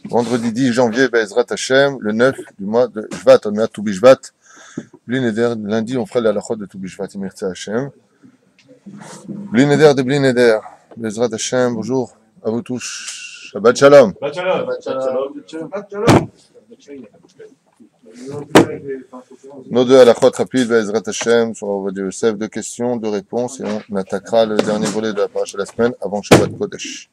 Vendredi 10 janvier, Be'ezrat Hashem, le 9 du mois de Shvat, on est à Toubi Shvat. Bli Neder, lundi, on fera la halachot de Toubi Shvat, Imirtza Hashem. Bli Neder de Bli Neder. Be'ezrat Hashem, bonjour à vous tous. Shabbat Shalom. Shabbat Shalom. Shabbat Shalom. Nos deux halachot rapides, Be'ezrat Hashem, sur Ovadia Yosef, deux questions, deux réponses, et on attaquera le dernier volet de la paracha de la semaine avant Shabbat Kodesh.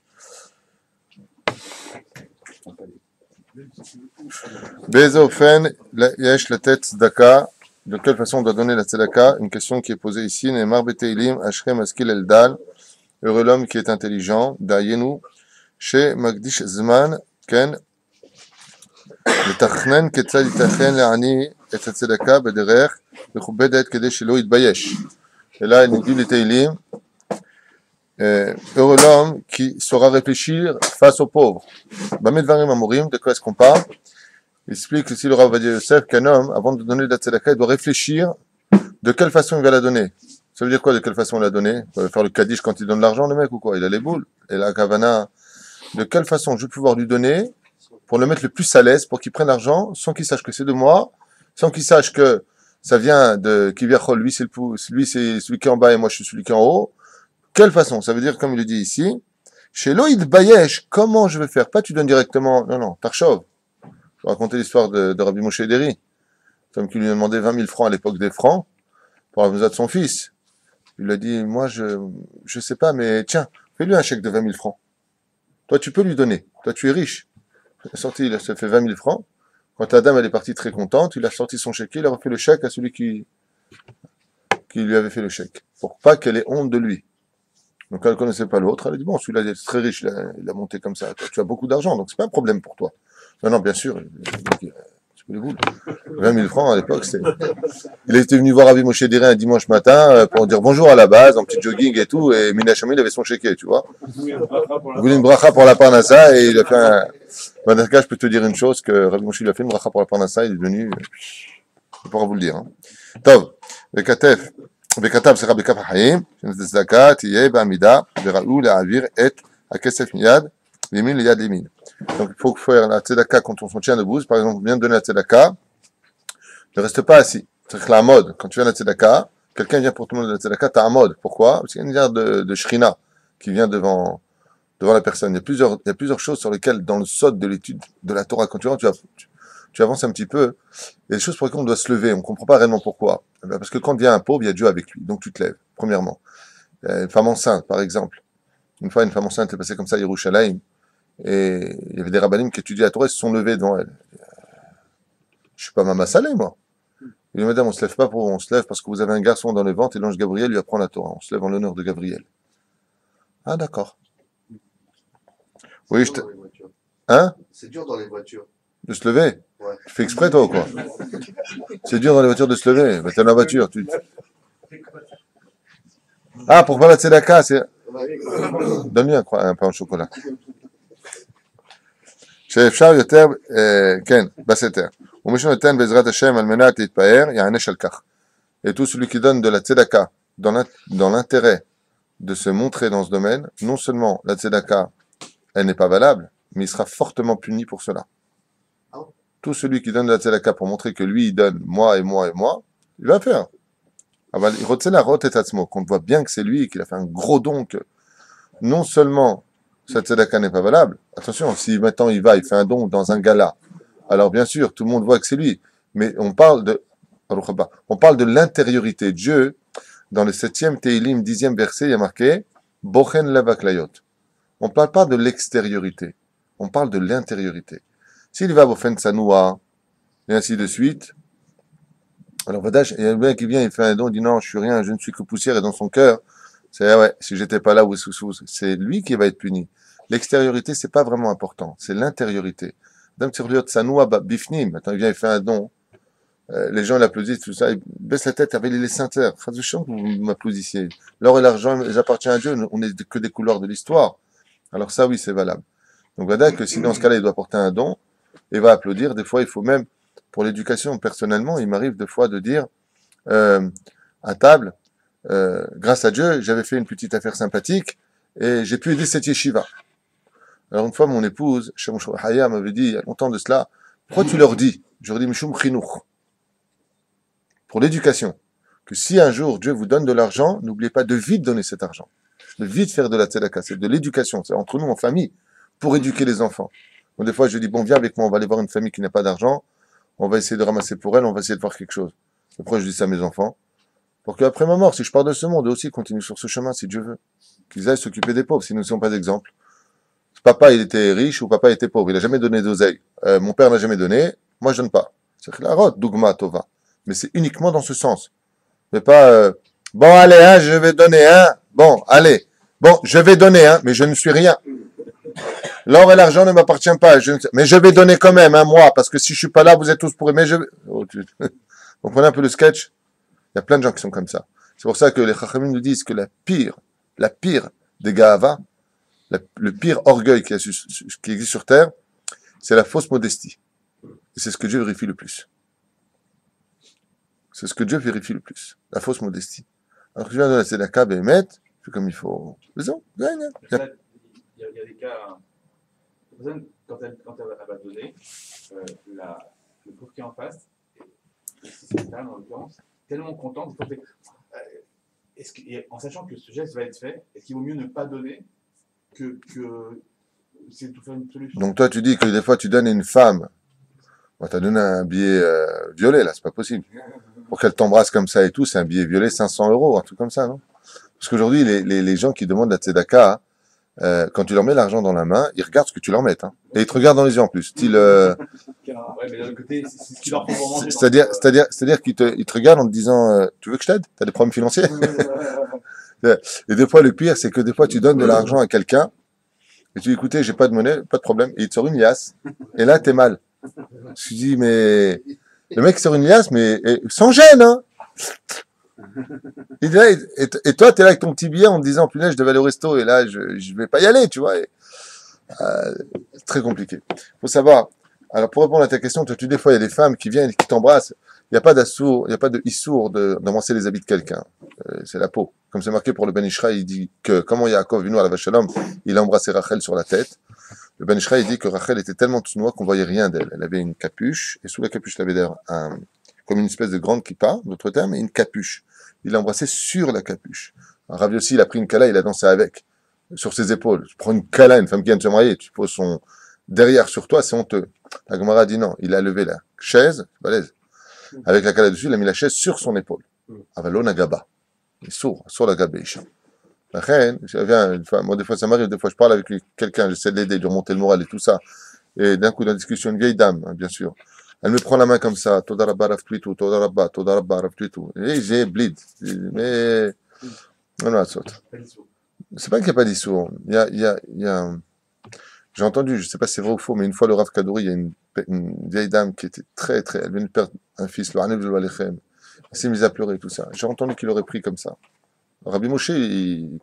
Bezofen, yesh la tête tzedaka. De quelle façon on doit donner la tzedaka? Une question qui est posée ici. Ne'emar beteilim, ashrem askil eldal. Heureux l'homme qui est intelligent. Dayenu, she magdish zman, ken. לתכנן כיצד ייתכן לעני את הצדקה בדרך מכובדת כדי שלא יתבייש. Et là, il nous dit les Teilim, heureux l'homme qui saura réfléchir face aux pauvres. Bamidvarim Amorim, de quoi est-ce qu'on parle? Il explique ici le Rav Ovadia Yosef qu'un homme, avant de donner la tzedaka, il doit réfléchir de quelle façon il va la donner. Ça veut dire quoi, de quelle façon il la donner? Il va faire le kaddish quand il donne l'argent, le mec, ou quoi? Il a les boules. Et la kavana, de quelle façon je vais pouvoir lui donner pour le mettre le plus à l'aise, pour qu'il prenne l'argent, sans qu'il sache que c'est de moi, sans qu'il sache que ça vient de Kivyachol, lui c'est celui qui est en bas et moi je suis celui qui est en haut. Quelle façon? Ça veut dire, comme il le dit ici, chez Loïd Bayesh, comment je vais faire? Pas tu donnes directement, non, Tarchov. Je vais raconter l'histoire de Rabbi Moshe Deri, comme qui lui a demandé 20 000 francs à l'époque des francs, pour la besoin de son fils. Il lui a dit, moi je sais pas, mais tiens, fais-lui un chèque de 20 000 francs. Toi tu peux lui donner, toi tu es riche. Il a sorti, il a fait 20 000 francs. Quand la dame elle est partie très contente, il a sorti son chéquier, il a refait le chèque à celui qui lui avait fait le chèque. Pour pas qu'elle ait honte de lui. Donc elle ne connaissait pas l'autre, elle a dit, bon, celui-là il est très riche, il a monté comme ça. Toi, tu as beaucoup d'argent, donc c'est pas un problème pour toi. Non, bien sûr, c'est les boules. 20 000 francs à l'époque, c'était... Il était venu voir Rabbi Moshe Deri un dimanche matin pour dire bonjour à la base, en petit jogging et tout, et Mina Shami, il avait son chéquier, tu vois. Il voulait une bracha pour la parnassa, et il a fait un... Dans ce cas, je peux te dire une chose, que Rabbi Moshe il a fait une bracha pour la parnassa, il est devenu... Je pourrais vous le dire. Hein. Tov, Bekatef, Bekatab, c'est Rabbi Kaf HaChaim, Tzedaka, Tiyeh, Ba'amida, Veraou, La'avir, Et, Akesef Miyad, Limin, Liyad, Limin. Donc, il faut faire la tzedaka quand on s'en tient debout. Par exemple, on vient de donner la tzedaka, ne reste pas assis. C'est la mode. Quand tu viens à la tzedaka, quelqu'un vient pour te demander la tzedaka, tu as un mode. Pourquoi? Parce qu'il y a une guerre de shrina qui vient devant la personne. Il y a plusieurs choses sur lesquelles, dans le sod de l'étude de la Torah, quand tu avances un petit peu, il y a des choses pour lesquelles on doit se lever. On ne comprend pas réellement pourquoi. Parce que quand vient un pauvre, il y a Dieu avec lui. Donc tu te lèves, premièrement. Une femme enceinte, par exemple. Une fois, une femme enceinte est passée comme ça à Yerushalayim. Et il y avait des rabbinim qui étudiaient la Torah, ils se sont levés devant elle. Je suis pas Mama Saleh, moi. Il dit, madame, on se lève parce que vous avez un garçon dans le ventre et l'ange Gabriel lui apprend la Torah. On se lève en l'honneur de Gabriel. Ah, d'accord. Oui, Hein? C'est dur dans les voitures. De se lever? Ouais. Tu fais exprès, toi, ou quoi? C'est dur dans les voitures de se lever. Bah, t'es dans la voiture. Ah, pour faire la tzedaka, c'est... Donne-lui un pain au chocolat. שאפשר יותר, כן, בסתר. ומי שנותן בעזרת השם על מנת להתפאר, יענש על כך. Et tout celui qui donne de la tzedaka dans l'intérêt de se montrer dans ce domaine, non seulement la tzedaka, elle n'est pas valable, mais il sera fortement puni pour cela. Tout celui qui donne de la tzedaka pour montrer que lui, il donne moi et moi et moi, il va faire. Qu'on voit bien que c'est lui qu'il a fait un gros don, que non seulement cette tzedaka n'est pas valable. Attention, si maintenant il fait un don dans un gala, alors bien sûr, tout le monde voit que c'est lui. Mais on parle de l'intériorité. Dieu, dans le 7e Teilim, 10e verset, il y a marqué Bochen Lavaklayot. On ne parle pas de l'extériorité, on parle de l'intériorité. S'il va Bochen Sanoua, et ainsi de suite, alors Vadash, il y a un mec qui vient, il fait un don, il dit non, je suis rien, je ne suis que poussière, et dans son cœur, c'est ouais, si j'étais pas là, c'est lui qui va être puni. L'extériorité, c'est pas vraiment important, c'est l'intériorité. Attends, il vient, il fait un don, les gens l'applaudissent, tout ça, il baisse la tête avec les sincères. Je sens que vous m'applaudissiez. L'or et l'argent, ils appartiennent à Dieu, on n'est que des couleurs de l'histoire. Alors ça, oui, c'est valable. Donc voilà que si dans ce cas-là, il doit porter un don, il va applaudir. Des fois, il faut même, pour l'éducation, personnellement, il m'arrive des fois de dire, à table, grâce à Dieu, j'avais fait une petite affaire sympathique, et j'ai pu aider cette yeshiva. Alors une fois, mon épouse, Shem Haya, m'avait dit, il y a longtemps de cela, pourquoi tu leur dis? Je leur dis, Mishum Chinuch, pour l'éducation, que si un jour Dieu vous donne de l'argent, n'oubliez pas de vite donner cet argent. De vite faire de la tzedaka, c'est de l'éducation, c'est entre nous en famille, pour éduquer les enfants. Donc des fois, je dis, bon, viens avec moi, on va aller voir une famille qui n'a pas d'argent, on va essayer de ramasser pour elle, on va essayer de voir quelque chose. Après, je dis ça à mes enfants, pour qu'après ma mort, si je pars de ce monde, eux aussi ils continuent sur ce chemin, si Dieu veut. Qu'ils aillent s'occuper des pauvres, s'ils ne sont pas d'exemple. Papa, il était riche ou papa était pauvre, il n'a jamais donné d'oseille. Mon père n'a jamais donné, moi je donne pas. C'est la dogma tova. Mais c'est uniquement dans ce sens. Mais pas, bon, allez, hein, je vais donner un. Bon, allez. Bon, je vais donner un, mais je ne suis rien. L'or et l'argent ne m'appartiennent pas. Mais je vais donner quand même, moi, parce que si je suis pas là, vous êtes tous pourris. Mais je vais... Oh, vous comprenez un peu le sketch? Il y a plein de gens qui sont comme ça. C'est pour ça que les Chachamim nous disent que la pire des Gahava, le pire orgueil qui existe sur terre, c'est la fausse modestie. Et c'est ce que Dieu vérifie le plus. C'est ce que Dieu vérifie le plus. La fausse modestie. Alors que je viens de la tzedaka, Béhémet, fais comme il faut. Il y a des cas, la personne, quand elle va donner, le pauvre qui est en face, c'est une femme en l'occurrence, tellement contente, en sachant que ce geste va être fait, est-ce qu'il vaut mieux ne pas donner que c'est tout faire une solution? Donc toi, tu dis que des fois, tu donnes à une femme. Moi, t'as donné un billet violet, là, c'est pas possible. Pour qu'elle t'embrasse comme ça et tout, c'est un billet violet, 500 €, un truc comme ça, non? Parce qu'aujourd'hui, les gens qui demandent la tzedaka, quand tu leur mets l'argent dans la main, ils regardent ce que tu leur mets, hein. Et ils te regardent dans les yeux en plus. Style, Ouais, mais d'un autre côté, c'est ce qu'il leur faut pour manger. c'est-à-dire qu'ils te regardent en te disant, tu veux que je t'aide? T'as des problèmes financiers? Et des fois, le pire, c'est que des fois, tu donnes de l'argent à quelqu'un, et tu dis, écoutez, j'ai pas de monnaie, pas de problème, et il te sort une liasse. Et là, t'es mal. Je dis, mais, le mec sort une liasse, mais, sans gêne, hein. Il dit là, et toi, t'es là avec ton petit billet en te disant, punaise, je devais aller au resto, et là, je vais pas y aller, tu vois. C'est très compliqué. Faut savoir. Alors, pour répondre à ta question, des fois, il y a des femmes qui viennent et qui t'embrassent. Il n'y a pas d'assour, il n'y a pas de issour d'embrasser les habits de quelqu'un. C'est la peau. Comme c'est marqué pour le Ben Ishraï, il dit que, comment Yaakov, venu à la Vachalom, il a embrassé Rachel sur la tête. Le Ben Ishraï, il dit que Rachel était tellement toute noire qu'on voyait rien d'elle. Elle avait une capuche, et sous la capuche, elle avait d'ailleurs comme une espèce de grande kippa, d'autres termes, et une capuche. Il l'a embrassé sur la capuche. Rav Yossi, il a pris une kala, il a dansé avec, sur ses épaules. Tu prends une kala, une femme qui vient de se marier, tu poses son derrière sur toi, c'est honteux. La Gemara dit non, il a levé la chaise, balèze, avec la kala dessus, il a mis la chaise sur son épaule. Avalon agaba. Il est sourd, sur la gabéisha. La reine, moi des fois ça m'arrive, des fois je parle avec quelqu'un, j'essaie de l'aider, de lui remonter le moral et tout ça. Et d'un coup, dans la discussion, une vieille dame, hein, bien sûr. Elle me prend la main comme ça, Todarabba Raftuitu, Todarabba Raftuitu. Et j'ai bleed. Mais, non, non, c'est pas qu'il n'y a pas d'issour. J'ai entendu, je sais pas si c'est vrai ou faux, mais une fois le Rav Kadouri, il y a une vieille dame qui était très, très, elle venait de perdre un fils, le Hanef Alechem. Elle s'est mise à pleurer et tout ça. J'ai entendu qu'il aurait pris comme ça. Rabbi Moshe,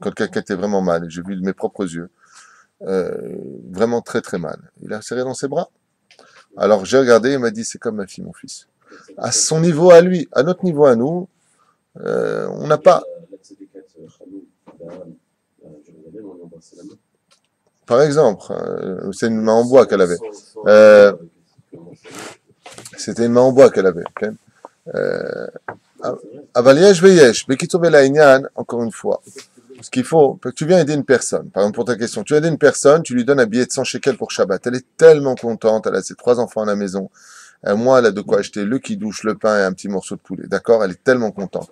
quand quelqu'un était vraiment mal, et j'ai vu de mes propres yeux, vraiment très très mal. Il a serré dans ses bras. Alors j'ai regardé, il m'a dit, c'est comme ma fille, mon fils. À son niveau à lui, à notre niveau à nous, on n'a pas... Par exemple, c'est une main en bois qu'elle avait. C'était une main en bois qu'elle avait. Okay? Aval yesh veyesh, bekitov ela'inyan, encore une fois. Ce qu'il faut, tu viens aider une personne, par exemple pour ta question, tu viens aider une personne, tu lui donnes un billet de 100 shekels pour Shabbat, elle est tellement contente, elle a ses 3 enfants à la maison, moi elle a de quoi acheter le kidouche, le pain et un petit morceau de poulet, d'accord, elle est tellement contente.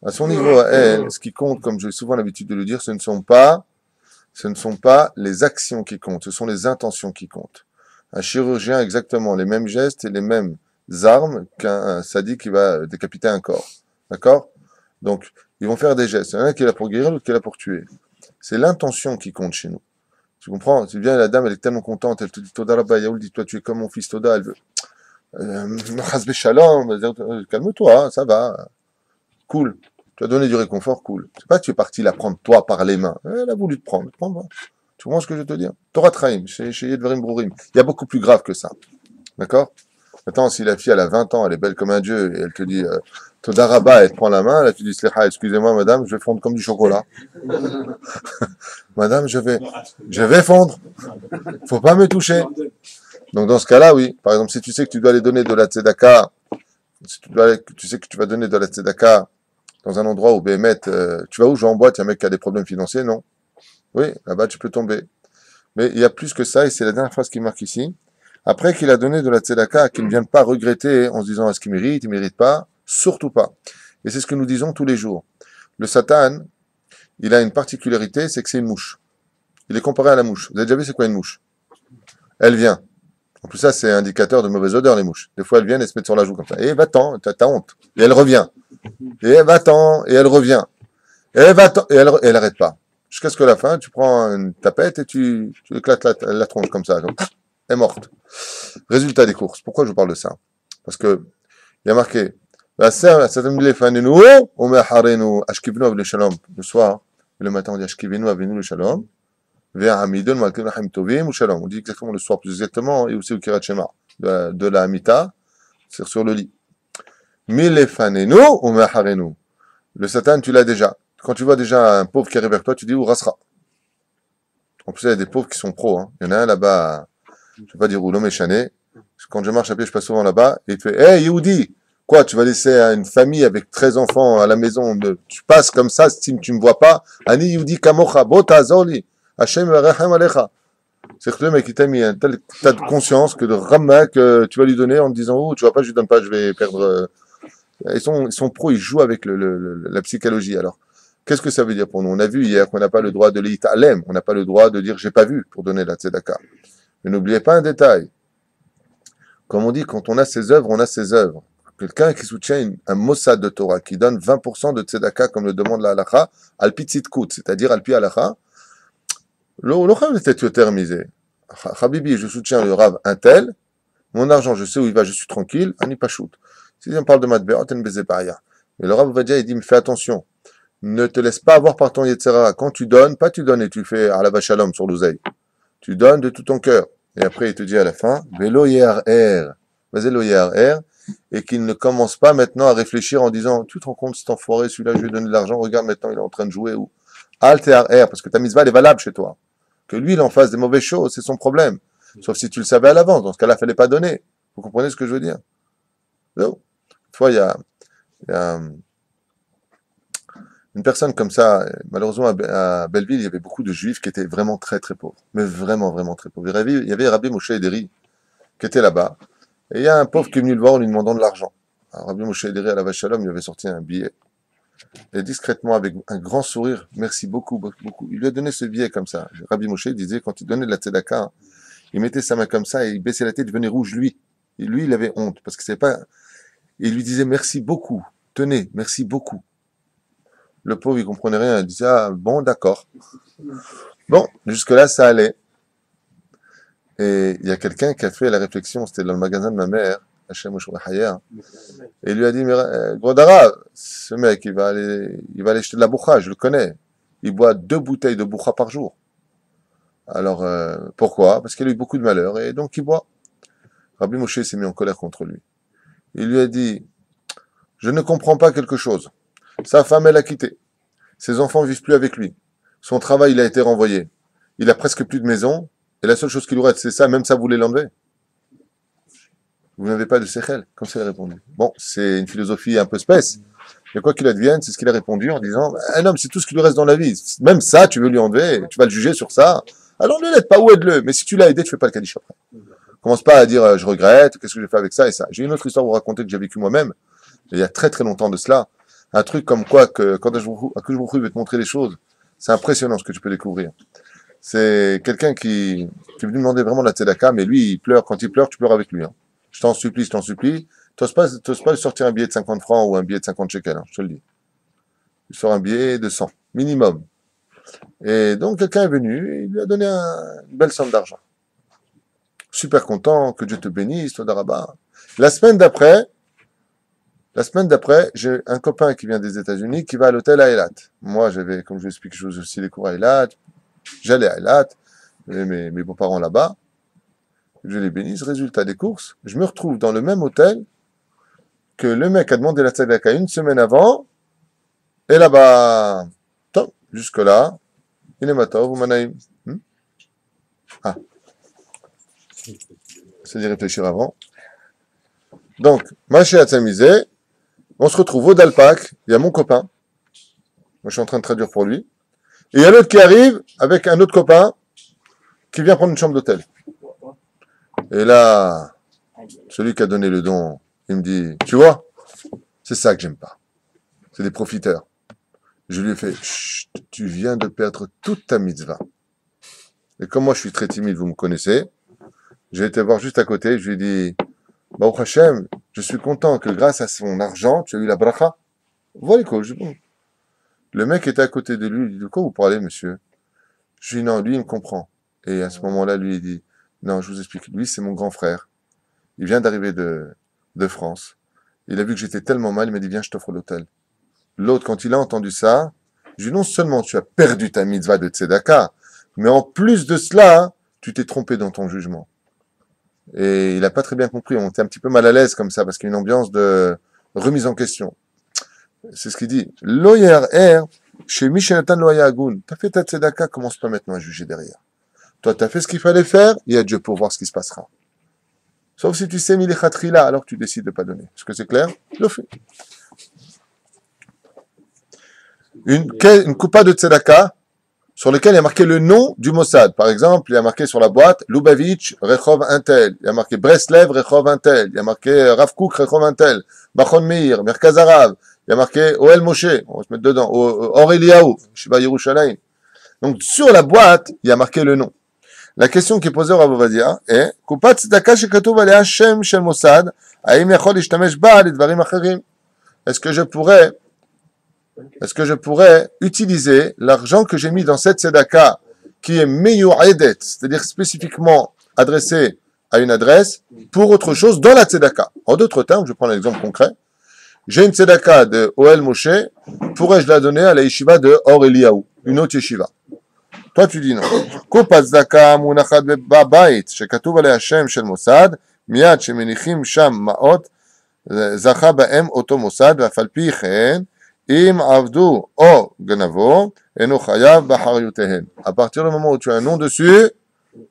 À son niveau, à elle, ce qui compte, comme j'ai souvent l'habitude de le dire, ce ne sont pas les actions qui comptent, ce sont les intentions qui comptent. Un chirurgien a exactement les mêmes gestes et les mêmes armes qu'un sadique qui va décapiter un corps, d'accord? Donc, ils vont faire des gestes. Il y en a qui est là pour guérir, l'autre qui est là pour tuer. C'est l'intention qui compte chez nous. Tu comprends? C'est bien, la dame, elle est tellement contente, elle te dit, Toda Rabba Yaoul, dis-toi, tu es comme mon fils Toda, elle veut, Chasbe Shalom, calme-toi, hein, ça va. Cool. Tu as donné du réconfort, cool. C'est pas que tu es parti la prendre, toi, par les mains. Elle a voulu te prendre. Tu comprends ce que je veux te dire? Torah Traim, chez Yedvarim Brourim. Il y a beaucoup plus grave que ça. D'accord? Maintenant, si la fille, elle a 20 ans, elle est belle comme un dieu, et elle te dit, Toda Rabba, elle te prend la main, là, tu dis, Slicha, excusez-moi, madame, je vais fondre comme du chocolat. Madame, je vais fondre. Faut pas me toucher. Donc, dans ce cas-là, oui. Par exemple, si tu sais que tu dois aller donner de la tzedaka, si tu sais que tu vas donner de la tzedaka dans un endroit où, Béhémet, tu vas où, je vais en boîte, il y a un mec qui a des problèmes financiers, non? Oui, là-bas, tu peux tomber. Mais il y a plus que ça, et c'est la dernière phrase qui marque ici. Après qu'il a donné de la tzedaka, qu'il ne vienne pas regretter en se disant est-ce qu'il mérite, il mérite pas, surtout pas. Et c'est ce que nous disons tous les jours. Le Satan, il a une particularité, c'est que c'est une mouche. Il est comparé à la mouche. Vous avez déjà vu c'est quoi une mouche? Elle vient. En plus ça, c'est indicateur de mauvaise odeur, les mouches. Des fois, elles viennent et se mettent sur la joue comme ça. Et va-t'en, t'as honte. Et elle revient. Et va-t'en, et elle revient. Et va-t'en, et elle arrête pas. Jusqu'à ce que la fin, tu prends une tapette et tu éclates la tronche comme ça. Donc, elle est morte. Résultat des courses. Pourquoi je vous parle de ça? Parce que il y a marqué le soir, le matin on dit Ashkivenu avenu le shalom. On dit exactement le soir, plus exactement, et aussi au Kirat Shema de la Amita, c'est sur le lit. Milefanenu ou meharenu. Le Satan, tu l'as déjà. Quand tu vois déjà un pauvre qui arrive vers toi, tu dis où rasera. En plus, il y a des pauvres qui sont pros. Hein. Il y en a un là-bas, je ne vais pas dire où, l'homme est chané. Quand je marche à pied, je passe souvent là-bas, et il te fait hey, Yehudi, quoi, tu vas laisser une famille avec 13 enfants à la maison, tu passes comme ça, si tu ne me vois pas, Ani Yehudi kamocha, bota zoli, Hashem rechem alecha. C'est que le mec, il t'a mis un tel tas de conscience que de ramak que tu vas lui donner en te disant, oh, tu vois pas, je lui donne pas, je vais perdre. Ils sont pros, ils jouent avec la psychologie. Alors, qu'est-ce que ça veut dire pour nous? On a vu hier qu'on n'a pas le droit de l'Italem, on n'a pas le droit de dire j'ai pas vu pour donner la tzedaka. Mais n'oubliez pas un détail. Comme on dit, quand on a ses œuvres, on a ses œuvres. Quelqu'un qui soutient un Mossad de Torah, qui donne 20% de tzedaka, comme le demande la halacha, alpi tzitkut, c'est-à-dire alpi halacha, le Chav était termisé. Habibi, je soutiens le Rav un tel, mon argent, je sais où il va, je suis tranquille, ani pachout. Si on parle de Matbeot, en bezeparia. Mais le Rav Ovadia, il dit, mais fais attention. Ne te laisse pas avoir par ton Yetzera. Quand tu donnes, pas tu donnes et tu fais à la vache à l'homme sur l'oseille. Tu donnes de tout ton cœur. Et après, il te dit à la fin, Velo Yeher, vas-y lo Yeher, et qu'il ne commence pas maintenant à réfléchir en disant, tu te rends compte, cet enfoiré, celui-là, je lui ai donné de l'argent, regarde maintenant, il est en train de jouer où? Alter Air, parce que ta mitzvah, elle est valable chez toi. Que lui, il en fasse des mauvaises choses, c'est son problème. Sauf si tu le savais à l'avance. Dans ce cas-là, il fallait pas donner. Vous comprenez ce que je veux dire? Donc, une fois, il y a une personne comme ça, malheureusement à Belleville, il y avait beaucoup de juifs qui étaient vraiment très très pauvres, mais vraiment vraiment très pauvres. Il y avait Rabbi Moshe Ederi qui était là-bas, et il y a un pauvre qui est venu le voir en lui demandant de l'argent. Alors, Rabbi Moshe Ederi à la Vache Shalom lui avait sorti un billet, et discrètement avec un grand sourire, merci beaucoup, beaucoup. Il lui a donné ce billet comme ça. Rabbi Moshe disait quand il donnait de la tzedaka, il mettait sa main comme ça et il baissait la tête, il devenait rouge lui. Et lui, il avait honte parce que c'est pas. Et il lui disait merci beaucoup, tenez, merci beaucoup. Le pauvre, il comprenait rien. Il disait, ah, bon, d'accord. Bon, jusque-là, ça allait. Et il y a quelqu'un qui a fait la réflexion, c'était dans le magasin de ma mère, Hachem Haya, et il lui a dit, mais, gros Dara, ce mec, il va aller acheter de la boucha, je le connais. Il boit 2 bouteilles de boucha par jour. Alors, pourquoi? Parce qu'il a eu beaucoup de malheur, et donc il boit. Rabbi Moshe s'est mis en colère contre lui. Il lui a dit, je ne comprends pas quelque chose. Sa femme, elle a quitté. Ses enfants vivent plus avec lui. Son travail, il a été renvoyé. Il a presque plus de maison. Et la seule chose qui lui reste, c'est ça. Même ça, vous voulez l'enlever. Vous n'avez pas de séchel. Comme ça, il a répondu. Bon, c'est une philosophie un peu spèce. Mais quoi qu'il advienne, c'est ce qu'il a répondu en disant, un homme, c'est tout ce qui lui reste dans la vie. Même ça, tu veux lui enlever. Tu vas le juger sur ça. Alors ne l'aide pas ou aide-le. Mais si tu l'as aidé, tu fais pas le kaddish après. Commence pas à dire, je regrette, qu'est-ce que j'ai fait avec ça et ça. J'ai une autre histoire à vous raconter que j'ai vécu moi-même. Il y a très très longtemps de cela. Un truc comme quoi que quand je vais te montrer les choses, c'est impressionnant ce que tu peux découvrir. C'est quelqu'un qui est venu demander vraiment la tzedaka, mais lui, il pleure. Quand il pleure, tu pleures avec lui. Hein. Je t'en supplie, je t'en supplie. T'oses pas lui sortir un billet de 50 francs ou un billet de 50 shekels, hein, je te le dis. Il sort un billet de 100, minimum. Et donc, quelqu'un est venu et il lui a donné une belle somme d'argent. Super content, que Dieu te bénisse, toi d'Araba. La semaine d'après, j'ai un copain qui vient des États-Unis qui va à l'hôtel à Eilat. Moi, j'avais, comme je vous explique, je faisais aussi les cours à Eilat. J'allais à Eilat, mes beaux-parents là-bas. Je les bénisse. Résultat des courses, je me retrouve dans le même hôtel que le mec a demandé la tzedaka une semaine avant. Et là-bas, top, jusque-là, il est matov ou manaïm. Ah, c'est d'y réfléchir avant. Donc, Maché a s'amusé. On se retrouve au Dalpac. Il y a mon copain. Moi, je suis en train de traduire pour lui. Et il y a l'autre qui arrive avec un autre copain qui vient prendre une chambre d'hôtel. Et là, celui qui a donné le don, il me dit, tu vois, c'est ça que j'aime pas. C'est des profiteurs. Je lui ai fait, chut, tu viens de perdre toute ta mitzvah. Et comme moi je suis très timide, vous me connaissez, j'ai été voir juste à côté, je lui ai dit, Baruch Hashem, je suis content que grâce à son argent, tu as eu la bracha. Voilà quoi, bon. Le mec était à côté de lui, il dit, de quoi vous parlez, monsieur? Je lui ai dit, non, lui, il me comprend. Et à ce moment-là, lui, il dit, non, je vous explique, lui, c'est mon grand frère. Il vient d'arriver de France. Il a vu que j'étais tellement mal, il m'a dit, viens, je t'offre l'hôtel. L'autre, quand il a entendu ça, je lui ai dit, non seulement tu as perdu ta mitzvah de tzedaka, mais en plus de cela, tu t'es trompé dans ton jugement. Et il n'a pas très bien compris, on était un petit peu mal à l'aise comme ça, parce qu'il y a une ambiance de remise en question. C'est ce qu'il dit. Lo er, chez Mishenatan lo agun. T'as fait ta tzedaka, commence pas maintenant à juger derrière. Toi, t'as fait ce qu'il fallait faire, il y a Dieu pour voir ce qui se passera. Sauf si tu sais milichatri-là, alors tu décides de pas donner. Est-ce que c'est clair? Le fais. Une coupa de tzedaka, sur lequel il y a marqué le nom du Mossad. Par exemple, il y a marqué sur la boîte Lubavitch, Rechov Intel. Il y a marqué Breslev, Rechov Intel. Il y a marqué Rav Kook, Rechov Intel. Bachon Meir, Merkaz Arav. Il y a marqué Oel Moshe. On va se mettre dedans. Or Eliaou, Shiva Yerushalayim. Donc, sur la boîte, il y a marqué le nom. La question qui est posée au Rav Ovadia est Kupat tzedaka shekatuv alea Shem shel Mossad, haim yachol ishtamesh ba lidvarim acherim. Est-ce que je pourrais utiliser l'argent que j'ai mis dans cette tzedaka qui est meyu'edet, c'est-à-dire spécifiquement adressé à une adresse, pour autre chose dans la tzedaka? En d'autres termes, je prends un exemple concret. J'ai une tzedaka de Oel Moshe, pourrais-je la donner à la yeshiva de Or Eliaou, une autre yeshiva? Toi, tu dis non. Kupa tzedaka munachat bebabait, shekatuv alei Hashem shel Mossad, miyad shemenichim sham ma'ot, zacha ba'em oto Mossad, v'afal pi chen, Im avdu o ganavo eno chayav b'hariyutehen. À partir du moment où tu as un nom dessus,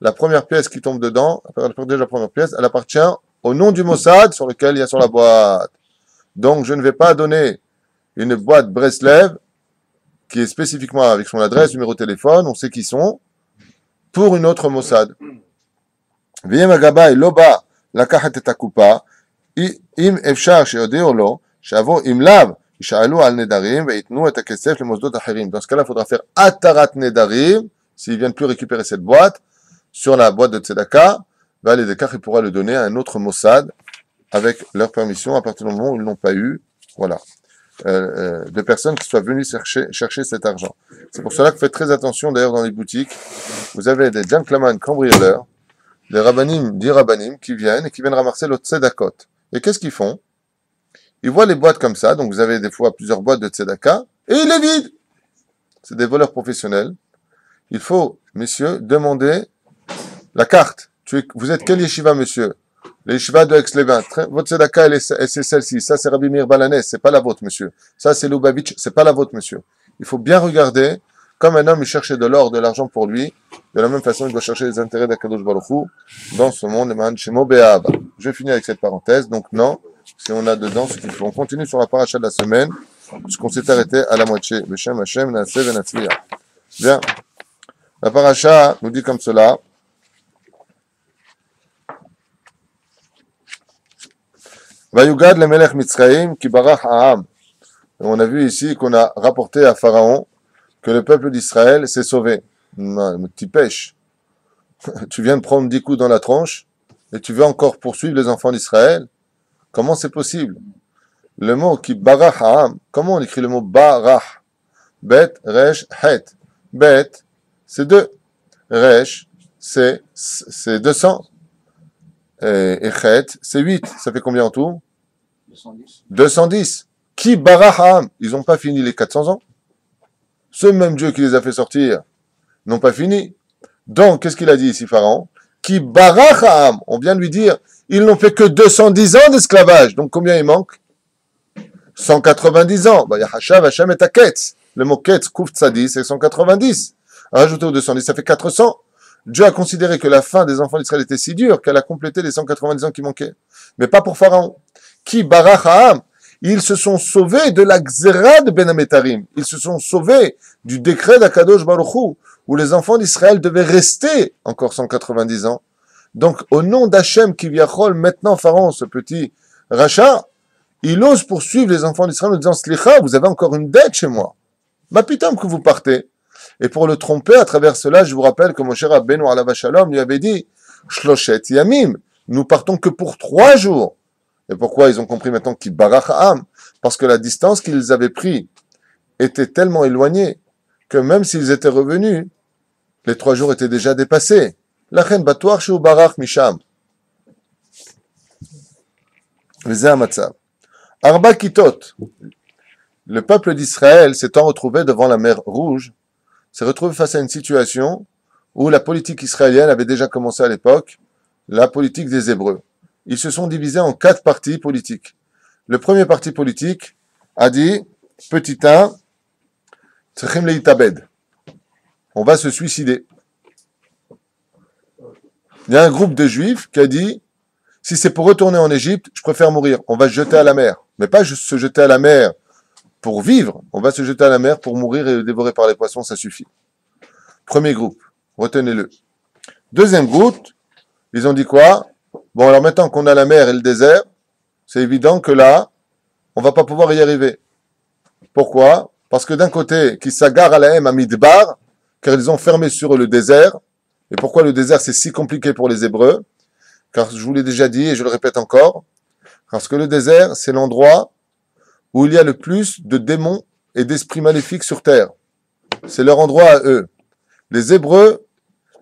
la première pièce qui tombe dedans, déjà la première pièce, elle appartient au nom du Mossad sur lequel il y a sur la boîte. Donc je ne vais pas donner une boîte Breslev qui est spécifiquement avec son adresse, numéro de téléphone, on sait qui sont, pour une autre Mossad. V'yem agabay loba lakachat et akupa im efshar sheodeo lo shavo im lav. Dans ce cas-là, il faudra faire Atarat Nedarim, s'ils ne viennent plus récupérer cette boîte, sur la boîte de Tzedaka, les Dekach, il pourra le donner à un autre Mossad, avec leur permission, à partir du moment où ils n'ont pas eu, voilà, de personnes qui soient venues chercher cet argent. C'est pour cela que faites très attention, d'ailleurs, dans les boutiques, vous avez des gentlemen cambrioleurs, des rabbanim, qui viennent et qui viennent ramasser le Tzedakot. Et qu'est-ce qu'ils font? Ils voient les boîtes comme ça, donc vous avez des fois plusieurs boîtes de tzedaka, et ils les vident. C'est des voleurs professionnels. Il faut, messieurs, demander la carte. Vous êtes quel yeshiva, monsieur? Les yeshiva de Aix-les-Bains. Votre tzedaka, c'est celle-ci. Ça, c'est Rabbi Meir Balanès. C'est pas la vôtre, monsieur. Ça, c'est Lubavitch. C'est pas la vôtre, monsieur. Il faut bien regarder. Comme un homme, il cherchait de l'or, de l'argent pour lui. De la même façon, il doit chercher les intérêts d'Akadosh Baruch Hu dans ce monde. Je finis avec cette parenthèse. Donc, non. Si on a dedans ce qu'il faut. On continue sur la paracha de la semaine, puisqu'on s'est arrêté à la moitié. Beshem Hashem, Naaseh Venatzliach. Bien. La paracha nous dit comme cela. Vayugad le melech Mitzraïm ki barach ha'am. On a vu ici qu'on a rapporté à Pharaon que le peuple d'Israël s'est sauvé. Tu pêches. Tu viens de prendre 10 coups dans la tronche et tu veux encore poursuivre les enfants d'Israël? Comment c'est possible? Le mot qui barach ha'am, comment on écrit le mot barach? Bet, resh, het. Bet, c'est 2. Resh, c'est 200. Et het, c'est 8. Ça fait combien en tout? 210. 210. Qui barach ha'am? Ils n'ont pas fini les 400 ans. Ce même Dieu qui les a fait sortir n'ont pas fini. Donc, qu'est-ce qu'il a dit ici, Pharaon? Qui barach ha'am. On vient de lui dire, ils n'ont fait que 210 ans d'esclavage. Donc combien il manque? 190 ans. Yahashav Hashem et Aketz. Le mot Ketz, Kouf Tzadi, c'est 190. Rajouté aux 210, ça fait 400. Dieu a considéré que la fin des enfants d'Israël était si dure qu'elle a complété les 190 ans qui manquaient. Mais pas pour Pharaon. Qui barach ha'am. Ils se sont sauvés de la Xéra de Ben Ametarim. Ils se sont sauvés du décret d'Akadosh Baruch Hu, où les enfants d'Israël devaient rester encore 190 ans. Donc, au nom d'Hachem Kivyachol, maintenant Pharaon, ce petit rachat, il ose poursuivre les enfants d'Israël en disant, Slicha, vous avez encore une dette chez moi. Ma putain que vous partez. Et pour le tromper, à travers cela, je vous rappelle que mon cher Rabbeinu alav shalom lui avait dit, Shloshet Yamim, nous partons que pour 3 jours. Et pourquoi ils ont compris maintenant qu'ils barach ha'am? Parce que la distance qu'ils avaient pris était tellement éloignée que même s'ils étaient revenus, les 3 jours étaient déjà dépassés. Lachen batoar shu barach misham. V'zeh hamatzah. Arba kitot. Le peuple d'Israël s'étant retrouvé devant la mer Rouge, s'est retrouvé face à une situation où la politique israélienne avait déjà commencé à l'époque, la politique des Hébreux. Ils se sont divisés en 4 partis politiques. Le premier parti politique a dit, petit 1, Tzechim leitabed. On va se suicider. Il y a un groupe de juifs qui a dit, si c'est pour retourner en Égypte, je préfère mourir. On va se jeter à la mer. Mais pas juste se jeter à la mer pour vivre. On va se jeter à la mer pour mourir et dévorer par les poissons, ça suffit. Premier groupe, retenez-le. Deuxième groupe, ils ont dit quoi? Bon, alors maintenant qu'on a la mer et le désert, c'est évident que là, on va pas pouvoir y arriver. Pourquoi? Parce que d'un côté, qui s'agarre à la haine à Midbar, car ils ont fermé sur eux le désert. Et pourquoi le désert, c'est si compliqué pour les Hébreux? Car je vous l'ai déjà dit et je le répète encore, parce que le désert, c'est l'endroit où il y a le plus de démons et d'esprits maléfiques sur terre. C'est leur endroit à eux. Les Hébreux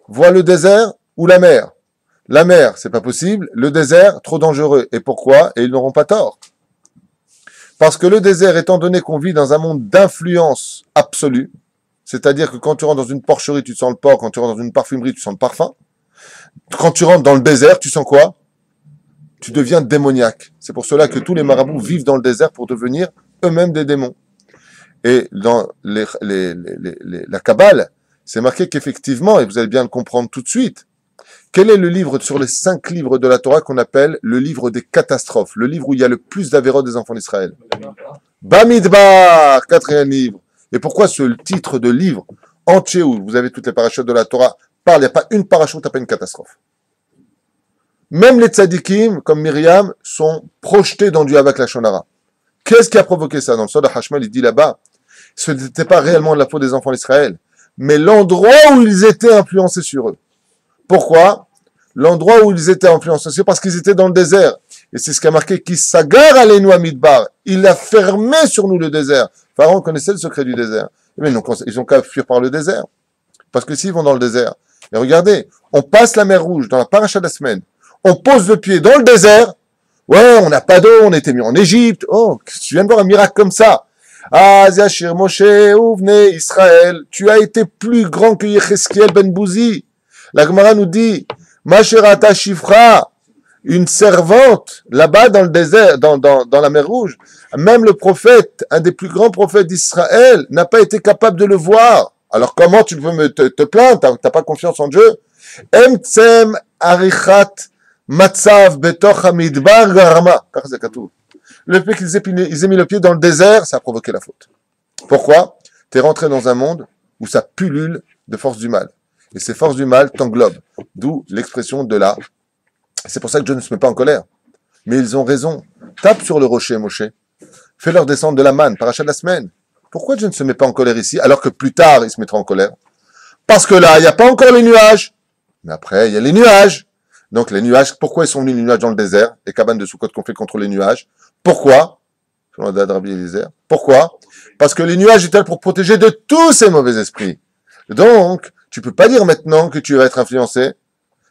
voient le désert ou la mer. La mer, c'est pas possible. Le désert, trop dangereux. Et pourquoi? Et ils n'auront pas tort. Parce que le désert, étant donné qu'on vit dans un monde d'influence absolue, c'est-à-dire que quand tu rentres dans une porcherie, tu sens le porc, quand tu rentres dans une parfumerie, tu sens le parfum. Quand tu rentres dans le désert, tu sens quoi? Tu deviens démoniaque. C'est pour cela que tous les marabouts vivent dans le désert pour devenir eux-mêmes des démons. Et dans la Kabbale, c'est marqué qu'effectivement, et vous allez bien le comprendre tout de suite, quel est le livre sur les 5 livres de la Torah qu'on appelle le livre des catastrophes, le livre où il y a le plus d'avérot des enfants d'Israël? Bamidbar, 4e livre. Et pourquoi ce titre de livre entier où vous avez toutes les parachutes de la Torah parle, il n'y a pas une parachute, il n'y a pas une catastrophe. Même les tzadikim, comme Myriam, sont projetés dans du Havak Lashonara. Qu'est-ce qui a provoqué ça? Dans le Sod HaHashmal, il dit là-bas, ce n'était pas réellement de la faute des enfants d'Israël, mais l'endroit où ils étaient influencés sur eux. Pourquoi? L'endroit où ils étaient influencés, c'est parce qu'ils étaient dans le désert. Et c'est ce qui a marqué, qui s'agarre à l'Enoua Midbar. Il a fermé sur nous le désert. Pharaon connaissait le secret du désert. Mais non, ils ont qu'à fuir par le désert. Parce que s'ils vont dans le désert, et regardez, on passe la mer Rouge dans la paracha de la semaine, on pose le pied dans le désert, ouais, on n'a pas d'eau, on était mis en Égypte, oh, tu viens de voir un miracle comme ça. Ah, Zachir Moshe, Ouvne, Israël, tu as été plus grand que Yecheskiel Ben Bouzi. La Gemara nous dit, Masherata Shifra, une servante, là-bas dans le désert, dans la mer Rouge, même le prophète, un des plus grands prophètes d'Israël, n'a pas été capable de le voir. Alors comment tu peux te plaindre? T'as pas confiance en Dieu? Emtsem arichat matzav betoch hamidbar garama. Le fait qu'ils aient mis le pied dans le désert, ça a provoqué la faute. Pourquoi? T'es rentré dans un monde où ça pullule de forces du mal. Et ces forces du mal t'englobent. D'où l'expression de la... C'est pour ça que Dieu ne se met pas en colère. Mais ils ont raison. Tape sur le rocher, Moshe. Fais-leur descendre de la manne, paracha de la semaine. Pourquoi Dieu ne se met pas en colère ici, alors que plus tard, il se mettra en colère? Parce que là, il n'y a pas encore les nuages. Mais après, il y a les nuages. Donc les nuages, pourquoi ils sont venus les nuages dans le désert? Les cabanes de Soukot qu'on fait contre les nuages. Pourquoi? Selon la date de Rabbi Eliezer. Pourquoi? Parce que les nuages étaient là pour protéger de tous ces mauvais esprits. Donc, tu peux pas dire maintenant que tu vas être influencé.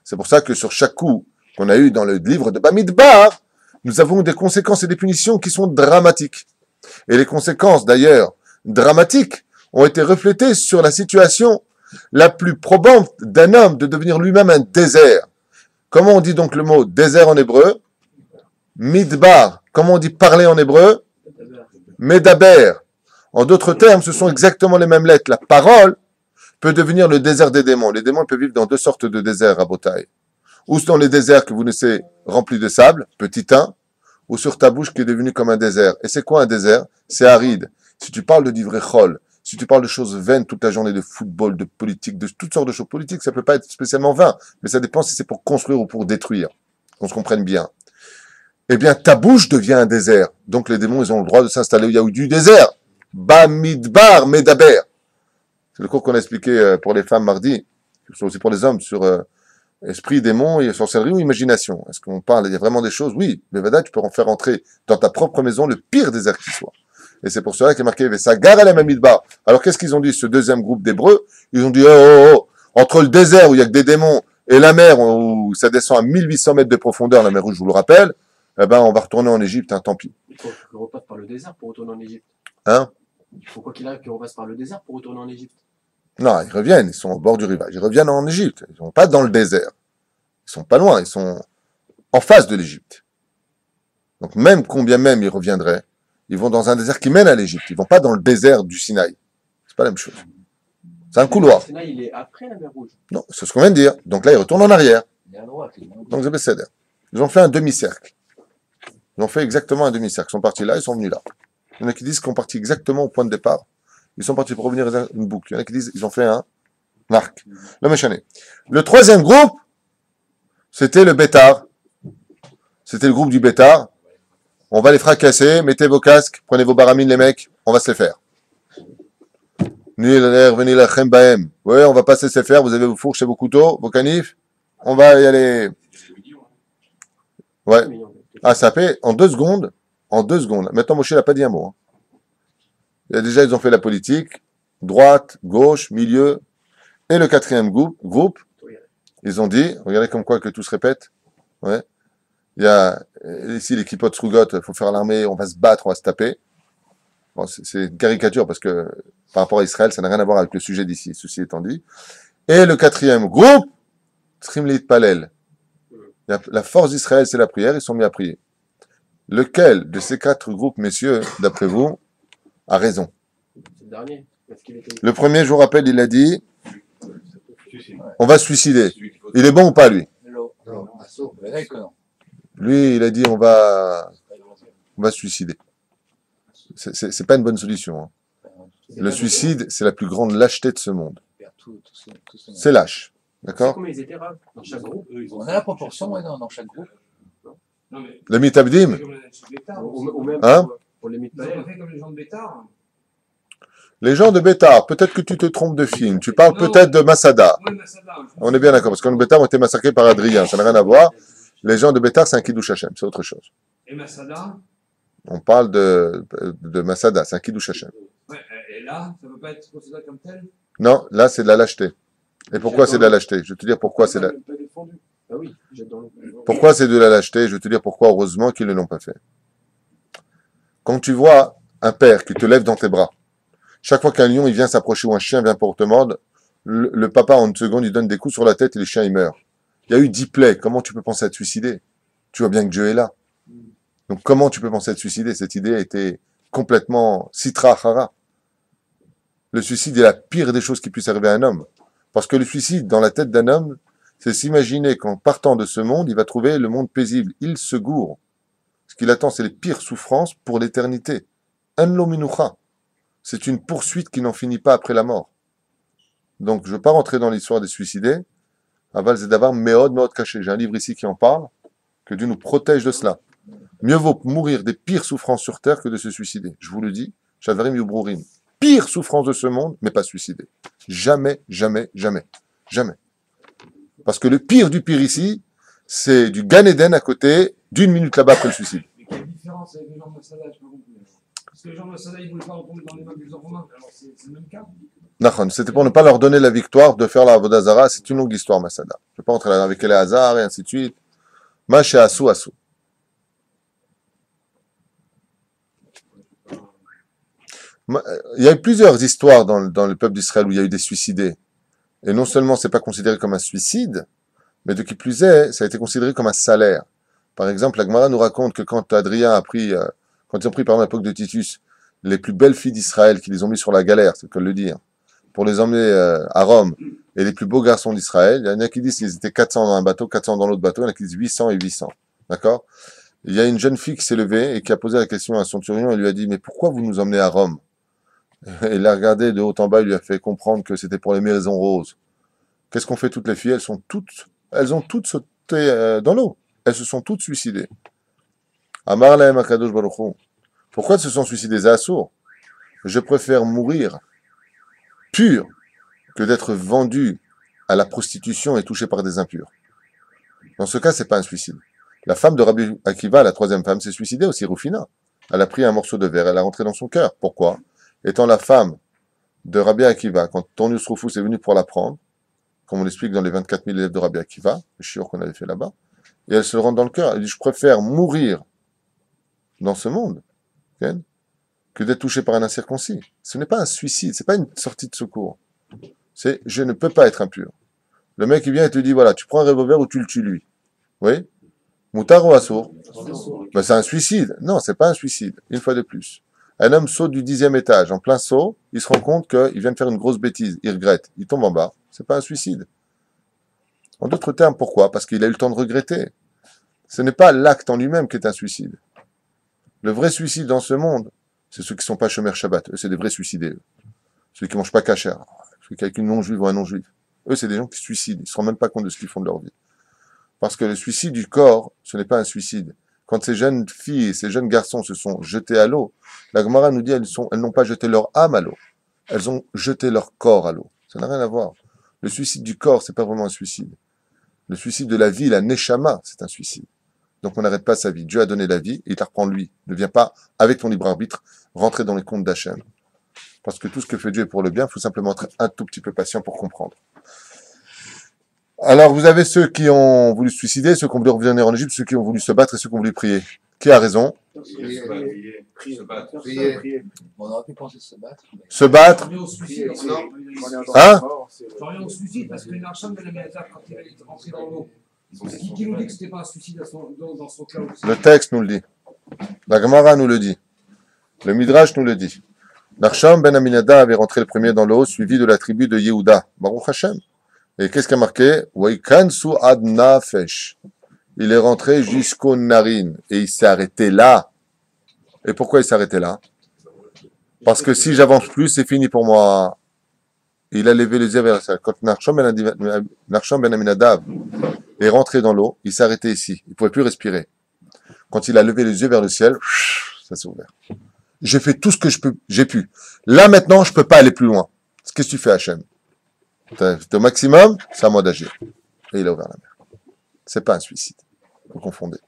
C'est pour ça que sur chaque coup qu'on a eu dans le livre de Bamidbar, nous avons des conséquences et des punitions qui sont dramatiques. Et les conséquences, d'ailleurs, dramatiques, ont été reflétées sur la situation la plus probante d'un homme de devenir lui-même un désert. Comment on dit donc le mot désert en hébreu? Midbar. Comment on dit parler en hébreu? Medaber. En d'autres termes, ce sont exactement les mêmes lettres. La parole peut devenir le désert des démons. Les démons peuvent vivre dans deux sortes de déserts à Botaï. Ou dans les déserts que vous connaissez remplis de sable, petit 1, ou sur ta bouche qui est devenue comme un désert. Et c'est quoi un désert? C'est aride. Si tu parles de divrei chol, si tu parles de choses vaines toute la journée, de football, de politique, de toutes sortes de choses politiques, ça peut pas être spécialement vain, mais ça dépend si c'est pour construire ou pour détruire. Qu'on se comprenne bien. Eh bien, ta bouche devient un désert. Donc les démons, ils ont le droit de s'installer où il y a eu du désert. Bamidbar Medaber. C'est le cours qu'on a expliqué pour les femmes mardi, aussi pour les hommes, sur esprit, démon, et sorcellerie ou imagination. Est-ce qu'on parle, il y a vraiment des choses? Oui, mais Vada, tu peux en faire entrer dans ta propre maison le pire désert qui soit. Et c'est pour cela qu'il est marqué Vesagar à la Mamidbar. Alors qu'est-ce qu'ils ont dit, ce deuxième groupe d'Hébreux? Ils ont dit, entre le désert où il y a que des démons et la mer où ça descend à 1800 mètres de profondeur, la mer Rouge, je vous le rappelle, eh ben, on va retourner en Égypte, tant pis. Il faut qu'on repasse par le désert pour retourner en Égypte. Hein? Il faut quoi qu'il arrive qu'on repasse par le désert pour retourner en Égypte. Non, ils reviennent, ils sont au bord du rivage. Ils reviennent en Égypte. Ils sont pas dans le désert. Ils sont pas loin, ils sont en face de l'Égypte. Donc même combien même ils reviendraient, ils vont dans un désert qui mène à l'Égypte. Ils vont pas dans le désert du Sinaï. C'est pas la même chose. C'est un couloir. Le Sinaï, il est après la mer Rouge. Non, c'est ce qu'on vient de dire. Donc là, ils retournent en arrière. Il est à droite. Donc c'est Besséder. Ils ont fait un demi-cercle. Ils ont fait exactement un demi-cercle. Ils sont partis là, ils sont venus là. Il y en a qui disent qu'ils sont partis exactement au point de départ. Ils sont partis pour revenir à une boucle. Il y en a qui disent qu'ils ont fait un arc. Le méchané. Le troisième groupe, c'était le Bétar. C'était le groupe du Bétar. On va les fracasser, mettez vos casques, prenez vos baramines les mecs, on va se les faire. Ouais, on va pas se les faire, vous avez vos fourches et vos couteaux, vos canifs, on va y aller. Ouais. Ah, ça fait en 2 secondes. En 2 secondes. Maintenant, Moshe n'a pas dit un mot. Hein. Déjà, ils ont fait la politique. Droite, gauche, milieu. Et le quatrième groupe, ils ont dit, regardez comme quoi que tout se répète. Ouais. Il y a ici les kippot Srugot, il faut faire l'armée, on va se battre, on va se taper. Bon, c'est une caricature parce que par rapport à Israël, ça n'a rien à voir avec le sujet d'ici, ceci étant dit. Et le quatrième groupe, Trimlit Palel. La force d'Israël, c'est la prière, ils sont mis à prier. Lequel de ces 4 groupes, messieurs, d'après vous, a raison? C'est le dernier. Le premier, je vous rappelle, il a dit, on va se suicider. Il est bon ou pas, lui? Lui, il a dit, on va se suicider. C'est pas une bonne solution. Hein. Le suicide, c'est la plus grande lâcheté de ce monde. C'est lâche. D'accord? Comment ils étaient rares dans chaque groupe? On a la proportion dans chaque groupe. Le mitabdim? Ou même Hein? pour les Ils ont mitpaïens. pas fait comme les gens de Bétard. Les gens de Bétar, peut-être que tu te trompes de film. Tu parles peut-être de Masada. Oui, mais ça va. On est bien d'accord, parce qu'en Bétar ont été massacrés par Adrien. Ça n'a rien à voir. Les gens de Bétar, c'est un Kiddush Hashem, c'est autre chose. Et Masada, On parle de Masada, c'est un Kiddush Hashem. ouais, et là, ça ne peut pas être considéré comme tel. Non, là, c'est de la lâcheté. Et pourquoi c'est de la lâcheté? Je vais te dire pourquoi c'est de la... Ah oui, jette dans l'eau. Pourquoi c'est de la lâcheté? Je vais te dire pourquoi, heureusement qu'ils ne l'ont pas fait. Quand tu vois un père qui te lève dans tes bras, chaque fois qu'un lion il vient s'approcher ou un chien vient pour te mordre, le papa en une seconde il donne des coups sur la tête et le chien il meurt. Il y a eu 10 plaies, comment tu peux penser à te suicider? Tu vois bien que Dieu est là. Donc comment tu peux penser à te suicider? Cette idée a été complètement citra hara. Le suicide est la pire des choses qui puissent arriver à un homme. Parce que le suicide, dans la tête d'un homme, c'est s'imaginer qu'en partant de ce monde, il va trouver le monde paisible. Il se gourre. Ce qu'il attend, c'est les pires souffrances pour l'éternité. Anlo minucha. C'est une poursuite qui n'en finit pas après la mort. Donc, je ne veux pas rentrer dans l'histoire des suicidés. Aval Zedavar, Meod caché. J'ai un livre ici qui en parle. Que Dieu nous protège de cela. Mieux vaut mourir des pires souffrances sur terre que de se suicider. Je vous le dis. Shadvarim Yubrurim. Pire souffrance de ce monde, mais pas suicider. Jamais, jamais, jamais. Jamais. Parce que le pire du pire ici, c'est du Gan Eden à côté, d'1 minute là-bas après le suicide. Mais quelle différence avec les gens de Masada, je ne pas compris. Parce que les gens de Masada, ils ne voulaient pas retomber dans les mains des romains. Alors c'est le même cas. Nachon, c'était pour ne pas leur donner la victoire de faire la Avodazara. C'est une longue histoire, Masada. Je ne vais pas entrer là avec les hasards et ainsi de suite. Maché Assou. Il y a eu plusieurs histoires dans le peuple d'Israël où il y a eu des suicidés. Et non seulement c'est pas considéré comme un suicide, Mais de qui plus est, ça a été considéré comme un salaire. Par exemple, la Gemara nous raconte que quand Adrien a pris, quand ils ont pris par exemple, l'époque de Titus, les plus belles filles d'Israël, qui les ont mis sur la galère, c'est le cas de le dire, pour les emmener à Rome, et les plus beaux garçons d'Israël, il y en a qui disent qu'ils étaient 400 dans un bateau, 400 dans l'autre bateau, il y en a qui disent 800 et 800. D'accord? Il y a une jeune fille qui s'est levée et qui a posé la question à son centurion et lui a dit, mais pourquoi vous nous emmenez à Rome? Et il l'a regardé de haut en bas, il lui a fait comprendre que c'était pour les maisons roses. Qu'est-ce qu'ont fait toutes les filles? Elles ont toutes sauté dans l'eau. Elles se sont toutes suicidées. Amar lahem Akadosh Baruch Hu. Pourquoi elles se sont suicidées à Assour? Je préfère mourir pur que d'être vendu à la prostitution et touché par des impurs. Dans ce cas, c'est pas un suicide. La femme de Rabbi Akiva, la troisième femme, s'est suicidée aussi, Rufina. Elle a pris un morceau de verre, elle a rentré dans son cœur. Pourquoi? Étant la femme de Rabbi Akiva, quand Tonius Rufus est venu pour la prendre, comme on l'explique dans les 24 000 élèves de Rabbi Akiva, le shiur qu'on avait fait là-bas, et elle se le rentre dans le cœur. Elle dit, je préfère mourir dans ce monde, okay, que d'être touché par un incirconcis. Ce n'est pas un suicide, c'est pas une sortie de secours. C'est, je ne peux pas être impur. Le mec, il vient et te dit, voilà, tu prends un revolver ou tu le tues lui. Oui? Moutar ou assour? Ben, c'est un suicide. Non, c'est pas un suicide. Une fois de plus. Un homme saute du 10e étage. En plein saut, il se rend compte qu'il vient de faire une grosse bêtise. Il regrette. Il tombe en bas. C'est pas un suicide. En d'autres termes, pourquoi? Parce qu'il a eu le temps de regretter. Ce n'est pas l'acte en lui-même qui est un suicide. Le vrai suicide dans ce monde, c'est ceux qui sont pas chômeurs Shabbat. Eux, c'est des vrais suicidés. Eux. Ceux qui mangent pas kasher. Ceux qui avec une non-juive ou un non-juif. Eux, c'est des gens qui se suicident. Ils se rendent même pas compte de ce qu'ils font de leur vie. Parce que le suicide du corps, ce n'est pas un suicide. Quand ces jeunes filles et ces jeunes garçons se sont jetés à l'eau, la Gemara nous dit elles n'ont pas jeté leur âme à l'eau. Elles ont jeté leur corps à l'eau. Ça n'a rien à voir. Le suicide du corps, c'est pas vraiment un suicide. Le suicide de la vie, la neshama, c'est un suicide. Donc on n'arrête pas sa vie. Dieu a donné la vie et il la reprend lui. Ne viens pas, avec ton libre arbitre, rentrer dans les comptes d'Hachem. Parce que tout ce que fait Dieu est pour le bien, il faut simplement être un tout petit peu patient pour comprendre. Alors, vous avez ceux qui ont voulu se suicider, ceux qui ont voulu revenir en Égypte, ceux qui ont voulu se battre et ceux qui ont voulu prier. Qui a raison? Prier. On aurait pu penser se battre. Mais... Se battre? On est au suicide. Hein? On est au suicide parce que Narsham Ben Aminadab, quand il est rentré dans l'eau, qui nous dit que c'était pas un suicide dans son cas aussi? Le texte nous le dit. La Gemara nous le dit. Le Midrash nous le dit. Narsham Ben Aminadab est rentré le premier dans l'eau, suivi de la tribu de Yehuda. Baruch Hashem. Et qu'est-ce qu'il y a marqué? Waikansu ad nafesh. Il est rentré jusqu'aux narines. Et il s'est arrêté là. Et pourquoi il s'est arrêté là? Parce que si j'avance plus, c'est fini pour moi. Il a levé les yeux vers ça. Quand Narsham Ben Aminadab est rentré dans l'eau, il s'est arrêté ici. Il ne pouvait plus respirer. Quand il a levé les yeux vers le ciel, ça s'est ouvert. J'ai fait tout ce que j'ai pu. Là, maintenant, je peux pas aller plus loin. Qu'est-ce que tu fais, Hachem? Au maximum, c'est à moi d'agir. Et il a ouvert la mer. C'est pas un suicide. Vous confondez.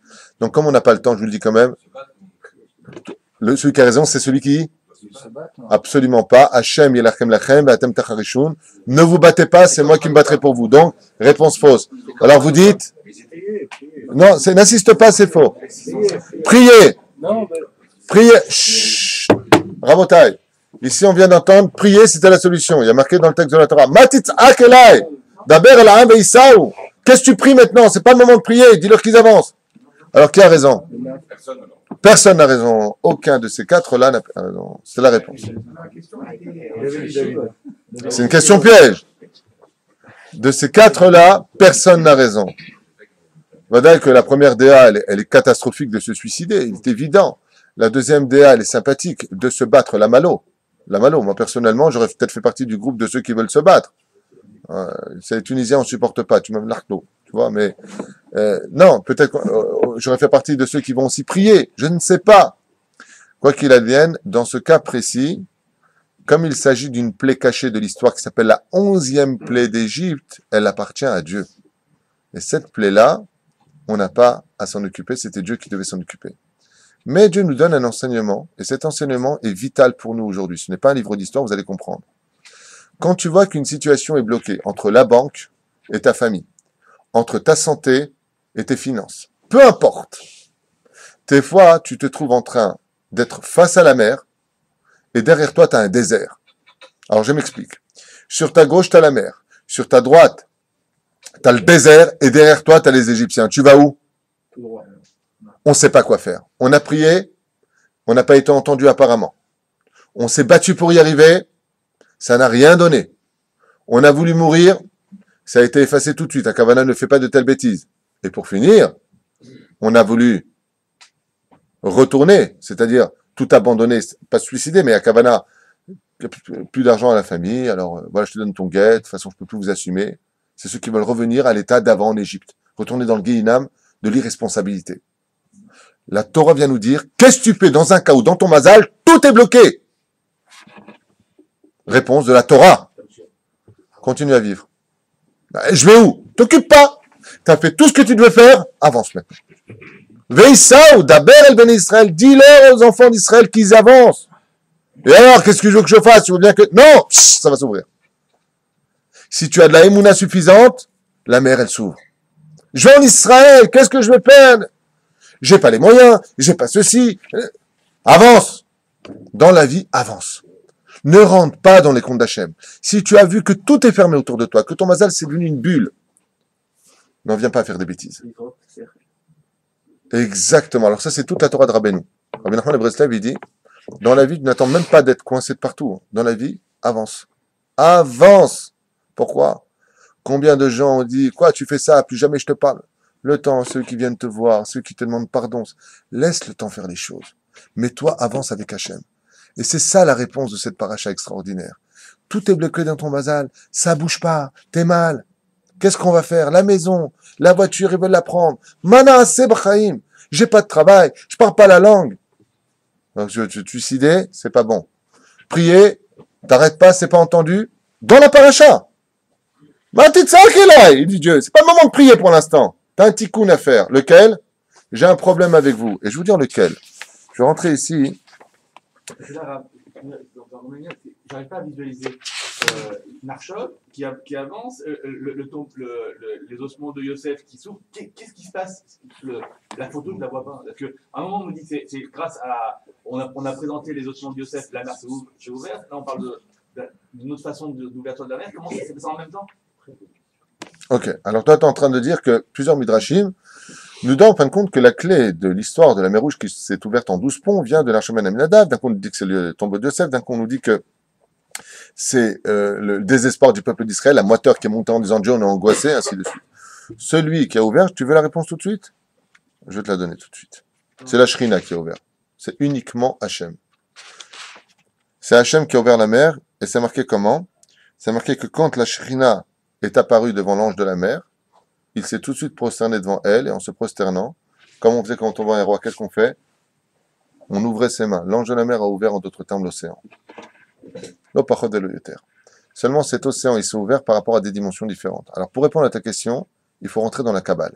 Donc, comme on n'a pas le temps, je vous le dis quand même. Celui qui a raison, c'est celui qui? Se battre, non. Absolument pas. Hachem yelachem lachem, ba'atem tacharishun. Ne vous battez pas, c'est moi qui me battrai pour vous. Donc, réponse fausse. Alors, vous dites? Non, n'insiste pas, c'est faux. Priez. Priez. Chut. Rabotai. Ici, on vient d'entendre, prier, c'était la solution. Il y a marqué dans le texte de la Torah, Matitz akelai, daber el ha'am ve'isau. Qu'est-ce que tu pries maintenant? C'est pas le moment de prier. Dis-leur qu'ils avancent. Alors, qui a raison? Personne n'a raison. Aucun de ces quatre-là n'a raison. C'est la réponse. C'est une question piège. De ces quatre-là, personne n'a raison. Vous voyez que la première DA, elle est catastrophique de se suicider. Il est évident. La deuxième DA, elle est sympathique. De se battre, la malo. La malo. Moi, personnellement, j'aurais peut-être fait partie du groupe de ceux qui veulent se battre. C'est les Tunisiens, on supporte pas. Tu m'aimes l'arclo. Tu vois, mais non, peut-être j'aurais fait partie de ceux qui vont aussi prier. Je ne sais pas. Quoi qu'il advienne, dans ce cas précis, comme il s'agit d'une plaie cachée de l'histoire qui s'appelle la 11e plaie d'Égypte, elle appartient à Dieu. Et cette plaie-là, on n'a pas à s'en occuper, c'était Dieu qui devait s'en occuper. Mais Dieu nous donne un enseignement, et cet enseignement est vital pour nous aujourd'hui. Ce n'est pas un livre d'histoire, vous allez comprendre. Quand tu vois qu'une situation est bloquée entre la banque et ta famille, entre ta santé et tes finances, peu importe, des fois, tu te trouves en train d'être face à la mer, et derrière toi, tu as un désert. Alors, je m'explique. Sur ta gauche, tu as la mer. Sur ta droite, Tu as le désert et derrière toi, tu as les Égyptiens. Tu vas où? Tout droit. On ne sait pas quoi faire. On a prié, on n'a pas été entendu apparemment. On s'est battu pour y arriver, ça n'a rien donné. On a voulu mourir, ça a été effacé tout de suite. Akavana ne fait pas de telles bêtises. Et pour finir, on a voulu retourner, c'est-à-dire tout abandonner, pas se suicider, mais Akavana, plus d'argent à la famille, alors voilà, je te donne ton guet, de toute façon je peux plus vous assumer. C'est ceux qui veulent revenir à l'état d'avant en Égypte, retourner dans le Guéhinam de l'irresponsabilité. La Torah vient nous dire, qu'est-ce que tu fais dans un cas où dans ton mazal, tout est bloqué? Réponse de la Torah. Continue à vivre. Je vais où? T'occupe pas. T'as fait tout ce que tu devais faire, avance maintenant. Veïsaou, Daber el Ben Israël, dis-leur aux enfants d'Israël qu'ils avancent. Et alors, qu'est-ce que je veux que je fasse? Tu veux bien que... Non, ça va s'ouvrir. Si tu as de la émouna suffisante, la mer, elle s'ouvre. Je vais en Israël, qu'est-ce que je vais perdre? J'ai pas les moyens, j'ai pas ceci. Avance. Dans la vie, avance. Ne rentre pas dans les comptes d'Hachem. Si tu as vu que tout est fermé autour de toi, que ton mazal c'est devenu une bulle, n'en viens pas à faire des bêtises. Exactement. Alors ça, c'est toute la Torah de Rabbeinu. Rabbi Nachman de Breslev, il dit, dans la vie, tu n'attends même pas d'être coincé de partout. Dans la vie, avance. Avance. Pourquoi? Combien de gens ont dit, quoi, tu fais ça, plus jamais je te parle. Le temps, ceux qui viennent te voir, ceux qui te demandent pardon, laisse le temps faire les choses. Mais toi, avance avec Hachem. Et c'est ça la réponse de cette paracha extraordinaire. Tout est bloqué dans ton mazal, ça bouge pas, t'es mal. Qu'est-ce qu'on va faire? La maison, la voiture, ils veulent la prendre. Mana Sebchaim, j'ai pas de travail, je parle pas la langue. Donc je te suicider, c'est pas bon. Prier, t'arrêtes pas, c'est pas entendu. Dans la paracha. Il dit Dieu, c'est pas le moment de prier pour l'instant. T'as un tikkun à faire. Lequel? J'ai un problème avec vous. Et je vais vous dire lequel. Je vais rentrer ici. Là, dans mon manière, j'arrive pas à visualiser Narshov qui avance, les ossements de Yosef qui s'ouvrent. Qu'est-ce qui se passe? La photo, je ne la vois pas. Parce qu'à un moment, on me dit c'est grâce à. On a présenté les ossements de Yosef, la mer s'est ouverte. Là, on parle d'une autre façon d'ouverture de la mer. Comment ça s'est passé en même temps? Ok, alors toi, tu es en train de dire que plusieurs midrashim nous donnent en fin de compte que la clé de l'histoire de la mer Rouge qui s'est ouverte en 12 ponts vient de l'Archemen Aminadav. D'un coup, on nous dit que c'est le tombeau de Yosef. D'un coup, on nous dit que c'est le désespoir du peuple d'Israël, la moiteur qui est montée en disant Dieu, on est angoissé, ainsi de suite. Celui qui a ouvert, tu veux la réponse tout de suite? Je vais te la donner tout de suite. C'est la Shrina qui a ouvert. C'est uniquement Hachem. C'est Hachem qui a ouvert la mer, et c'est marqué comment? C'est marqué que quand la Shrina est apparue devant l'ange de la mer, il s'est tout de suite prosterné devant elle, et en se prosternant, comme on faisait quand on voit un roi, qu'est-ce qu'on fait? On ouvrait ses mains. L'ange de la mer a ouvert, en d'autres termes, l'océan. Seulement cet océan, il s'est ouvert par rapport à des dimensions différentes. Alors pour répondre à ta question, il faut rentrer dans la Kabbale.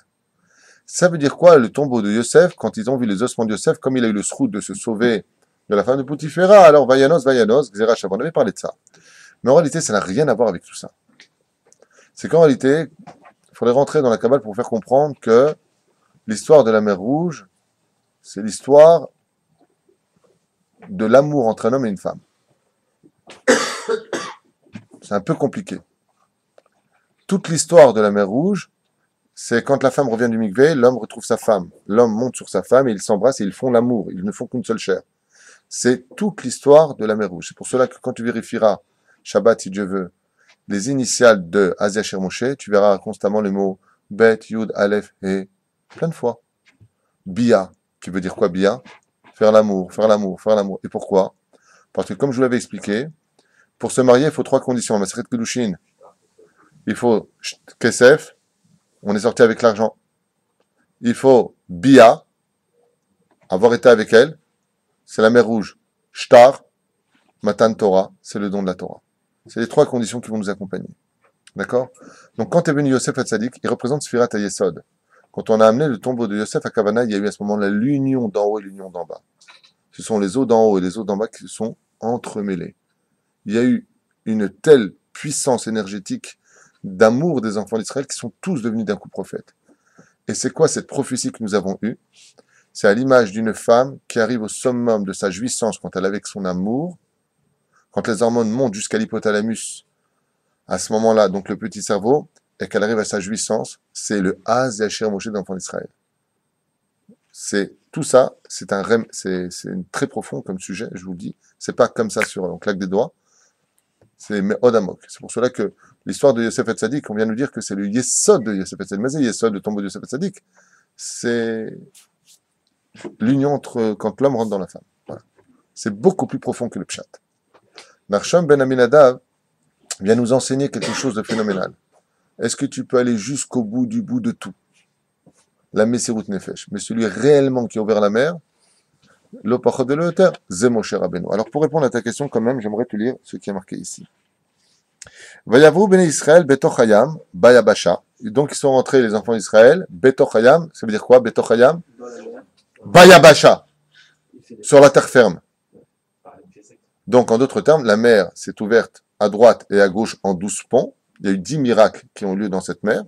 Ça veut dire quoi le tombeau de Yosef, quand ils ont vu les ossements de Yosef, comme il a eu le sroud de se sauver de la femme de Poutiféra, alors Vayanos, Xera Shavan, on avait parlé de ça. Mais en réalité, ça n'a rien à voir avec tout ça. C'est qu'en réalité, il faudrait rentrer dans la Kabbale pour faire comprendre que l'histoire de la mer Rouge, c'est l'histoire de l'amour entre un homme et une femme. C'est un peu compliqué. Toute l'histoire de la mer Rouge, c'est quand la femme revient du mikvé, l'homme retrouve sa femme. L'homme monte sur sa femme et ils s'embrassent et ils font l'amour. Ils ne font qu'une seule chair. C'est toute l'histoire de la mer Rouge. C'est pour cela que quand tu vérifieras, Shabbat si Dieu veut, les initiales de Asia Sher Moshe, tu verras constamment les mots Bet, Yud, Aleph et plein de fois. Bia, qui veut dire quoi Bia? Faire l'amour, faire l'amour, faire l'amour. Et pourquoi? Parce que comme je vous l'avais expliqué, pour se marier, il faut 3 conditions. Maseret Kedushin. Il faut Kesef, on est sorti avec l'argent. Il faut Bia, avoir été avec elle, c'est la mer Rouge. Shtar, Matan Torah, c'est le don de la Torah. C'est les 3 conditions qui vont nous accompagner. D'accord? Donc quand est venu Yosef Hatzadik, il représente Sfirat HaYesod. Quand on a amené le tombeau de Yosef à Kavana, il y a eu à ce moment-là l'union d'en haut et l'union d'en bas. Ce sont les eaux d'en haut et les eaux d'en bas qui se sont entremêlées. Il y a eu une telle puissance énergétique d'amour des enfants d'Israël qui sont tous devenus d'un coup prophètes. Et c'est quoi cette prophétie que nous avons eue? C'est à l'image d'une femme qui arrive au summum de sa jouissance quand elle est avec son amour, quand les hormones montent jusqu'à l'hypothalamus, à ce moment-là, donc le petit cerveau, et qu'elle arrive à sa jouissance, c'est le Az Yashir Moshe d'enfant d'Israël. C'est tout ça, c'est très profond comme sujet, je vous le dis. C'est pas comme ça on claque des doigts. C'est Me'od Amok. C'est pour cela que l'histoire de Yosef Hatzadik, on vient nous dire que c'est le Yesod de Yosef Hatzadik. Mais c'est Yesod, le tombeau de Yosef Hatzadik. C'est l'union entre quand l'homme rentre dans la femme. Voilà. C'est beaucoup plus profond que le Pshat. Narsham Ben Aminadav vient nous enseigner quelque chose de phénoménal. Est-ce que tu peux aller jusqu'au bout de tout? La Messirut Nefesh. Mais celui réellement qui a ouvert la mer, l'opachot de l'auteur, c'est Moshe Rabbeinu. Alors pour répondre à ta question, quand même, j'aimerais te lire ce qui est marqué ici. Vayavru Bnei Israël Betoch Hayam Bayabasha. Donc ils sont rentrés, les enfants d'Israël, Betoch Hayam, ça veut dire quoi, Betoch Hayam? Bayabasha, sur la terre ferme. Donc en d'autres termes, la mer s'est ouverte à droite et à gauche en 12 ponts. Il y a eu 10 miracles qui ont lieu dans cette mer.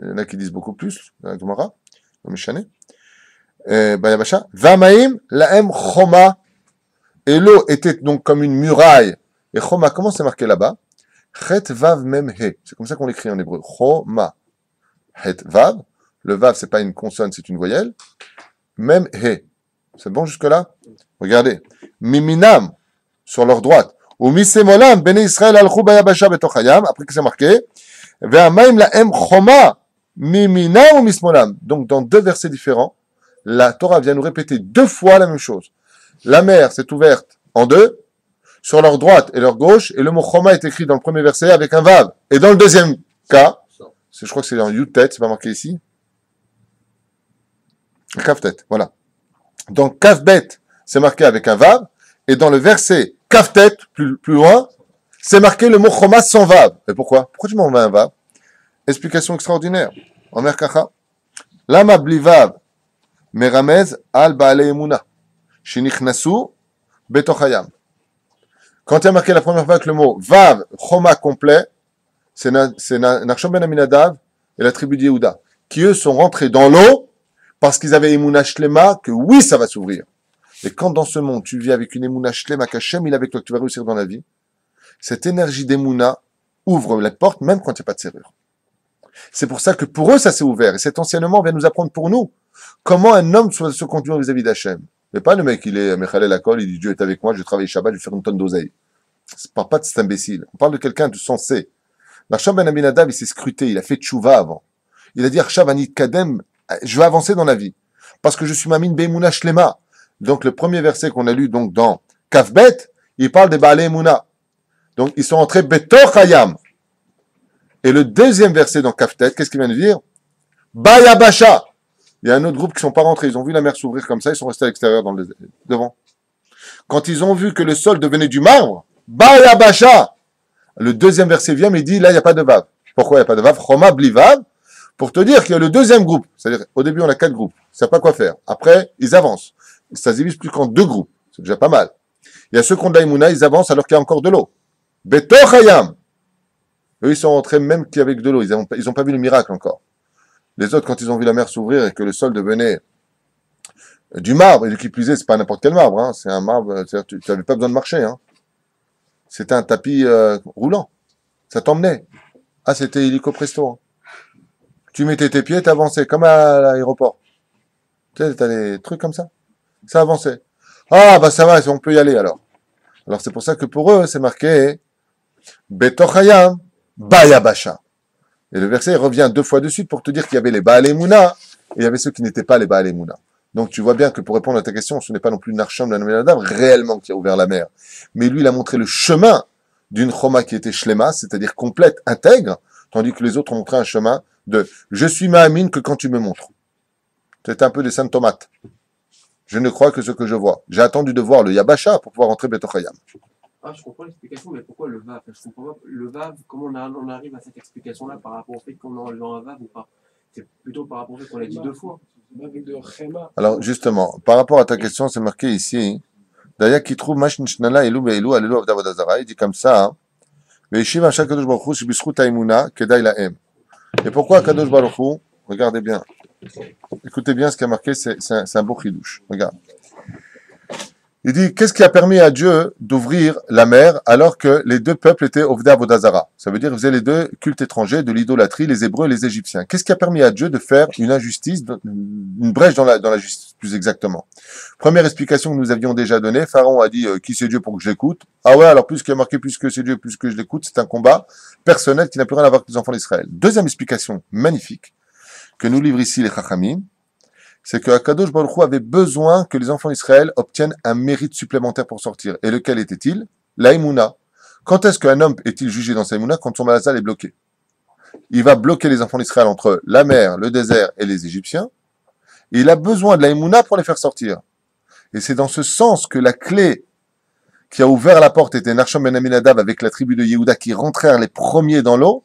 Il y en a qui disent beaucoup plus, dans la Gemara, dans Mishané. Bayabasha, Vamaim laem choma, et l'eau était donc comme une muraille. Et choma, comment c'est marqué là-bas? Chet vav mem he, c'est comme ça qu'on l'écrit en hébreu. Choma, het vav, le vav c'est pas une consonne, c'est une voyelle. Mem he, c'est bon jusque là? Regardez, miminam sur leur droite, ou misemolam bnei Israël alchou bayabasha betoch hayam. Après que c'est marqué, Vamaim laem choma, miminam ou mismolam. Donc dans deux versets différents, la Torah vient nous répéter 2 fois la même chose. La mer s'est ouverte en 2, sur leur droite et leur gauche, et le mot choma est écrit dans le premier verset avec un vav. Et dans le deuxième cas, je crois que c'est en Yutet, c'est pas marqué ici. Kaftet, voilà. Donc Kafbet, c'est marqué avec un vav, et dans le verset Kaftet, plus loin, c'est marqué le mot choma sans vav. Et pourquoi? Pourquoi tu m'envoies un vav? Explication extraordinaire. En Merkacha. Lama bli vav. Meramez al Baalei Emuna, Shenichnasu Betoch Hayam. Quand il y a marqué la première fois avec le mot Vav, Choma complet, c'est Nachshon Ben Aminadav et la tribu de Yehuda, qui eux sont rentrés dans l'eau parce qu'ils avaient Emuna Shlema, que oui, ça va s'ouvrir. Et quand dans ce monde, tu vis avec une Emuna Shlema, qu'Hachem il est avec toi, que tu vas réussir dans la vie, cette énergie d'Emuna ouvre la porte même quand il n'y a pas de serrure. C'est pour ça que pour eux, ça s'est ouvert. Et cet enseignement vient nous apprendre pour nous comment un homme se conduit vis-à-vis d'Hachem. Mais pas le mec, il est Mechalel Akol, il dit Dieu est avec moi, je vais travailler Shabbat, je vais faire une tonne d'oseille. On parle pas de cet imbécile. On parle de quelqu'un de sensé. Nachshon Ben Aminadav, il s'est scruté, il a fait tchouva avant. Il a dit Arshav Anit Kadem, je vais avancer dans la vie. Parce que je suis Mamin Be'emuna Shlema. Donc le premier verset qu'on a lu donc dans Kafbet, il parle des Baalei Emuna. Donc ils sont entrés Betoch Hayam. Et le deuxième verset dans Kaftet, qu'est-ce qu'il vient de dire? Bayabasha. Il y a un autre groupe qui ne sont pas rentrés. Ils ont vu la mer s'ouvrir comme ça, ils sont restés à l'extérieur devant. Quand ils ont vu que le sol devenait du marbre, Bayabasha. Le deuxième verset vient, mais il dit, là, il n'y a pas de vav. Pourquoi il n'y a pas de vav? Choma bli vav. Pour te dire qu'il y a le deuxième groupe. C'est-à-dire, au début, on a 4 groupes. Ils ne savent pas quoi faire. Après, ils avancent. Ça se divise plus qu'en 2 groupes. C'est déjà pas mal. Il y a ceux qui ont de la Emouna, ils avancent alors qu'il y a encore de l'eau. Betoch Hayam. Eux, ils sont rentrés même qu'avec de l'eau. Ils n'ont pas vu le miracle encore. Les autres, quand ils ont vu la mer s'ouvrir et que le sol devenait du marbre, et qui plus est, c'est pas n'importe quel marbre, hein, c'est un marbre, tu n'avais pas besoin de marcher. Hein. C'était un tapis roulant. Ça t'emmenait. Ah, c'était illico presto. Hein. Tu mettais tes pieds, t'avançais, comme à l'aéroport. Tu sais, t'as des trucs comme ça. Ça avançait. Ah, bah ça va, on peut y aller alors. Alors c'est pour ça que pour eux, c'est marqué Betoch Hayam. Bayabasha. Et le verset revient 2 fois de suite pour te dire qu'il y avait les Baalei Emuna et il y avait ceux qui n'étaient pas les Baalei Emuna. Donc tu vois bien que pour répondre à ta question, ce n'est pas non plus Nachshon Ben Aminadav réellement qui a ouvert la mer. Mais lui, il a montré le chemin d'une Choma qui était Shlema, c'est-à-dire complète, intègre, tandis que les autres ont montré un chemin de je suis Ma'amin que quand tu me montres. C'est un peu des saintes tomates. Je ne crois que ce que je vois. J'ai attendu de voir le Yabasha pour pouvoir entrer Betoch Hayam. Ah, je comprends l'explication, mais pourquoi le VAV? Je comprends pas. Le VAV, comment on arrive à cette explication-là par rapport au fait qu'on a enlevé un VAV ou pas? C'est plutôt par rapport au fait qu'on l'a dit 2 fois. Alors, justement, par rapport à ta question, c'est marqué ici. D'ailleurs, qui trouve Mashin Shnala Elou Be'elou Alelu Avdavodazara, il dit comme ça. Ve'ishiv Hashak Kadosh Baruch Hu Shebizchut Ha'emuna Kedai La'em. Et pourquoi Kadosh Baruch Hu? Regardez bien. Écoutez bien ce qui a marqué, c'est un beau chidouche. Regarde. Il dit, qu'est-ce qui a permis à Dieu d'ouvrir la mer alors que les deux peuples étaient Ovdei Avodazara? Ça veut dire qu'ils faisaient les deux cultes étrangers, de l'idolâtrie, les Hébreux et les Égyptiens. Qu'est-ce qui a permis à Dieu de faire une injustice, une brèche dans la justice, plus exactement? Première explication que nous avions déjà donnée, Pharaon a dit, qui c'est Dieu pour que je l'écoute? Ah ouais, alors plus qu'il y a marqué plus que c'est Dieu, plus que je l'écoute, c'est un combat personnel qui n'a plus rien à voir avec les enfants d'Israël. Deuxième explication magnifique que nous livrent ici les Chachamim, c'est que Akadosh Baruch Hu avait besoin que les enfants d'Israël obtiennent un mérite supplémentaire pour sortir. Et lequel était-il? La Emouna. Quand est-ce qu'un homme est-il jugé dans sa Emouna? Quand son malazal est bloqué. Il va bloquer les enfants d'Israël entre la mer, le désert et les Égyptiens. Et il a besoin de la Emouna pour les faire sortir. Et c'est dans ce sens que la clé qui a ouvert la porte était Nachshon ben Aminadav avec la tribu de Yehuda qui rentrèrent les premiers dans l'eau.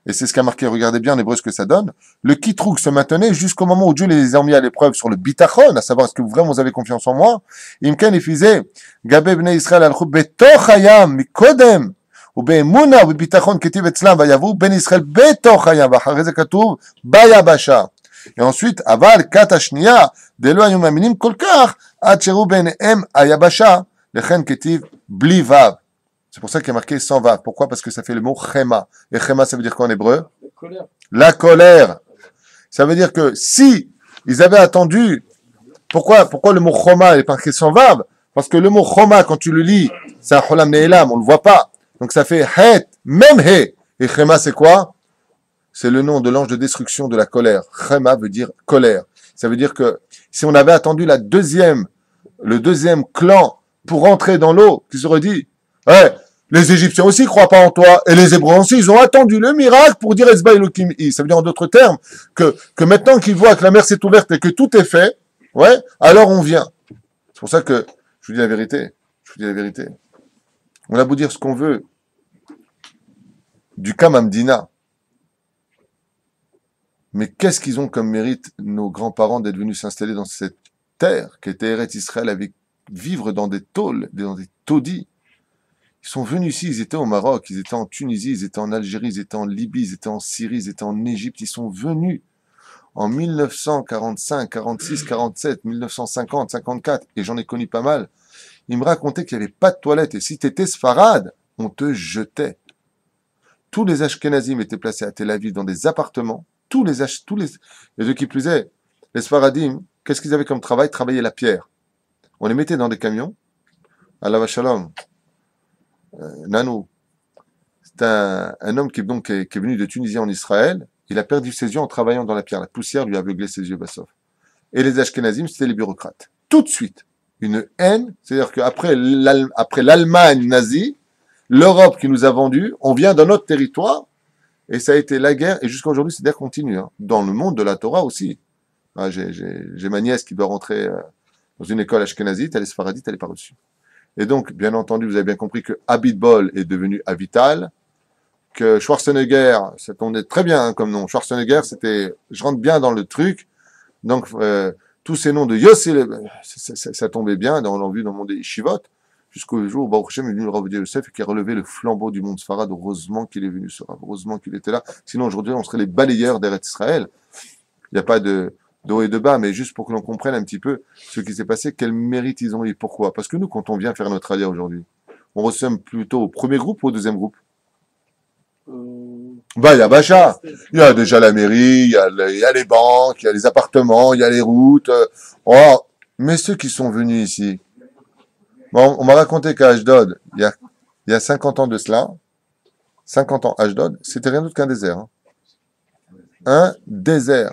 Et c'est ce qu'a marqué, regardez bien en hébreu ce que ça donne. Le kitrouk se maintenait jusqu'au moment où Dieu les a mis à l'épreuve sur le bitachon, à savoir est-ce que vraiment vous avez confiance en moi. Imken il faisait, Gabé bnei Israël al-chou betoch hayam mikodem, ou be'emuna ou bitachon ketiv etzlam vayavu, ben Israël betoch hayam, v'acharei ze katuv bayabasha. Et ensuite, aval katashniya, delo ayum aminim kolkar, ad sheru benehem ayabasha, lechen ketiv bli vav. C'est pour ça qu'il y a marqué sans vav. Pourquoi? Parce que ça fait le mot chema. Et chema, ça veut dire quoi en hébreu? La colère. Ça veut dire que si ils avaient attendu, pourquoi le mot choma est marqué sans vav? Parce que le mot choma, quand tu le lis, c'est un cholam ne'elam, on le voit pas. Donc ça fait het, même he. Et chema, c'est quoi? C'est le nom de l'ange de destruction de la colère. Chema veut dire colère. Ça veut dire que si on avait attendu le deuxième clan pour rentrer dans l'eau, qui serait dit, ouais, les Égyptiens aussi croient pas en toi, et les Hébreux aussi, ils ont attendu le miracle pour dire Esba Elohim. Ça veut dire en d'autres termes, que maintenant qu'ils voient que la mer s'est ouverte et que tout est fait, ouais, alors on vient. C'est pour ça que, je vous dis la vérité, On a beau dire ce qu'on veut, du Kamamdina, mais qu'est-ce qu'ils ont comme mérite, nos grands-parents, d'être venus s'installer dans cette terre, qui était Eretz Israël, avec vivre dans des tôles, dans des taudis. Ils sont venus ici, ils étaient au Maroc, ils étaient en Tunisie, ils étaient en Algérie, ils étaient en Libye, ils étaient en Syrie, ils étaient en Égypte. Ils sont venus en 1945, 46, 47, 1950, 54, et j'en ai connu pas mal. Ils me racontaient qu'il n'y avait pas de toilette, et si tu étais sfarade, on te jetait. Tous les Ashkenazim étaient placés à Tel Aviv dans des appartements, et de qui plus est, les Sfaradim, qu'est-ce qu'ils avaient comme travail? Travailler la pierre. On les mettait dans des camions, à la Shalom. Nanou, c'est un homme qui est venu de Tunisie en Israël. Il a perdu ses yeux en travaillant dans la pierre. La poussière lui a aveuglé ses yeux, Bassov. Et les Ashkenazim, c'était les bureaucrates. Tout de suite, une haine. C'est-à-dire qu'après l'Allemagne nazie, l'Europe qui nous a vendus, on vient dans notre territoire, et ça a été la guerre, et jusqu'à aujourd'hui, cette guerre continue. Hein. Dans le monde de la Torah aussi. Ah, j'ai ma nièce qui doit rentrer dans une école ashkenazite, elle est sfaradite, elle n'est pas reçue. Et donc, bien entendu, vous avez bien compris que Abitbol est devenu Avital, que Schwarzenegger, ça tombait très bien hein, comme nom. Schwarzenegger, je rentre bien dans le truc. Donc, tous ces noms de Yossi, ça tombait bien, on l'a vu dans le monde des Yeshivot, jusqu'au jour où Baruch Hashem est venu le Rav Yosef et qui a relevé le flambeau du monde Sfarad. Heureusement qu'il est venu, ce Rav, heureusement qu'il était là. Sinon, aujourd'hui, on serait les balayeurs d'Eretz Israël. Il n'y a pas de haut et de bas, mais juste pour que l'on comprenne un petit peu ce qui s'est passé, quel mérite ils ont eu, pourquoi. Parce que nous, quand on vient faire notre alia aujourd'hui, on ressemble plutôt au premier groupe ou au deuxième groupe? Bah, il y a Bacha. Il y a déjà la mairie, il y a les banques, il y a les appartements, il y a les routes. Oh, mais ceux qui sont venus ici, bon, on m'a raconté qu'à Ashdod, il y a 50 ans de cela, 50 ans, Ashdod, c'était rien d'autre qu'un désert. Hein. Un désert.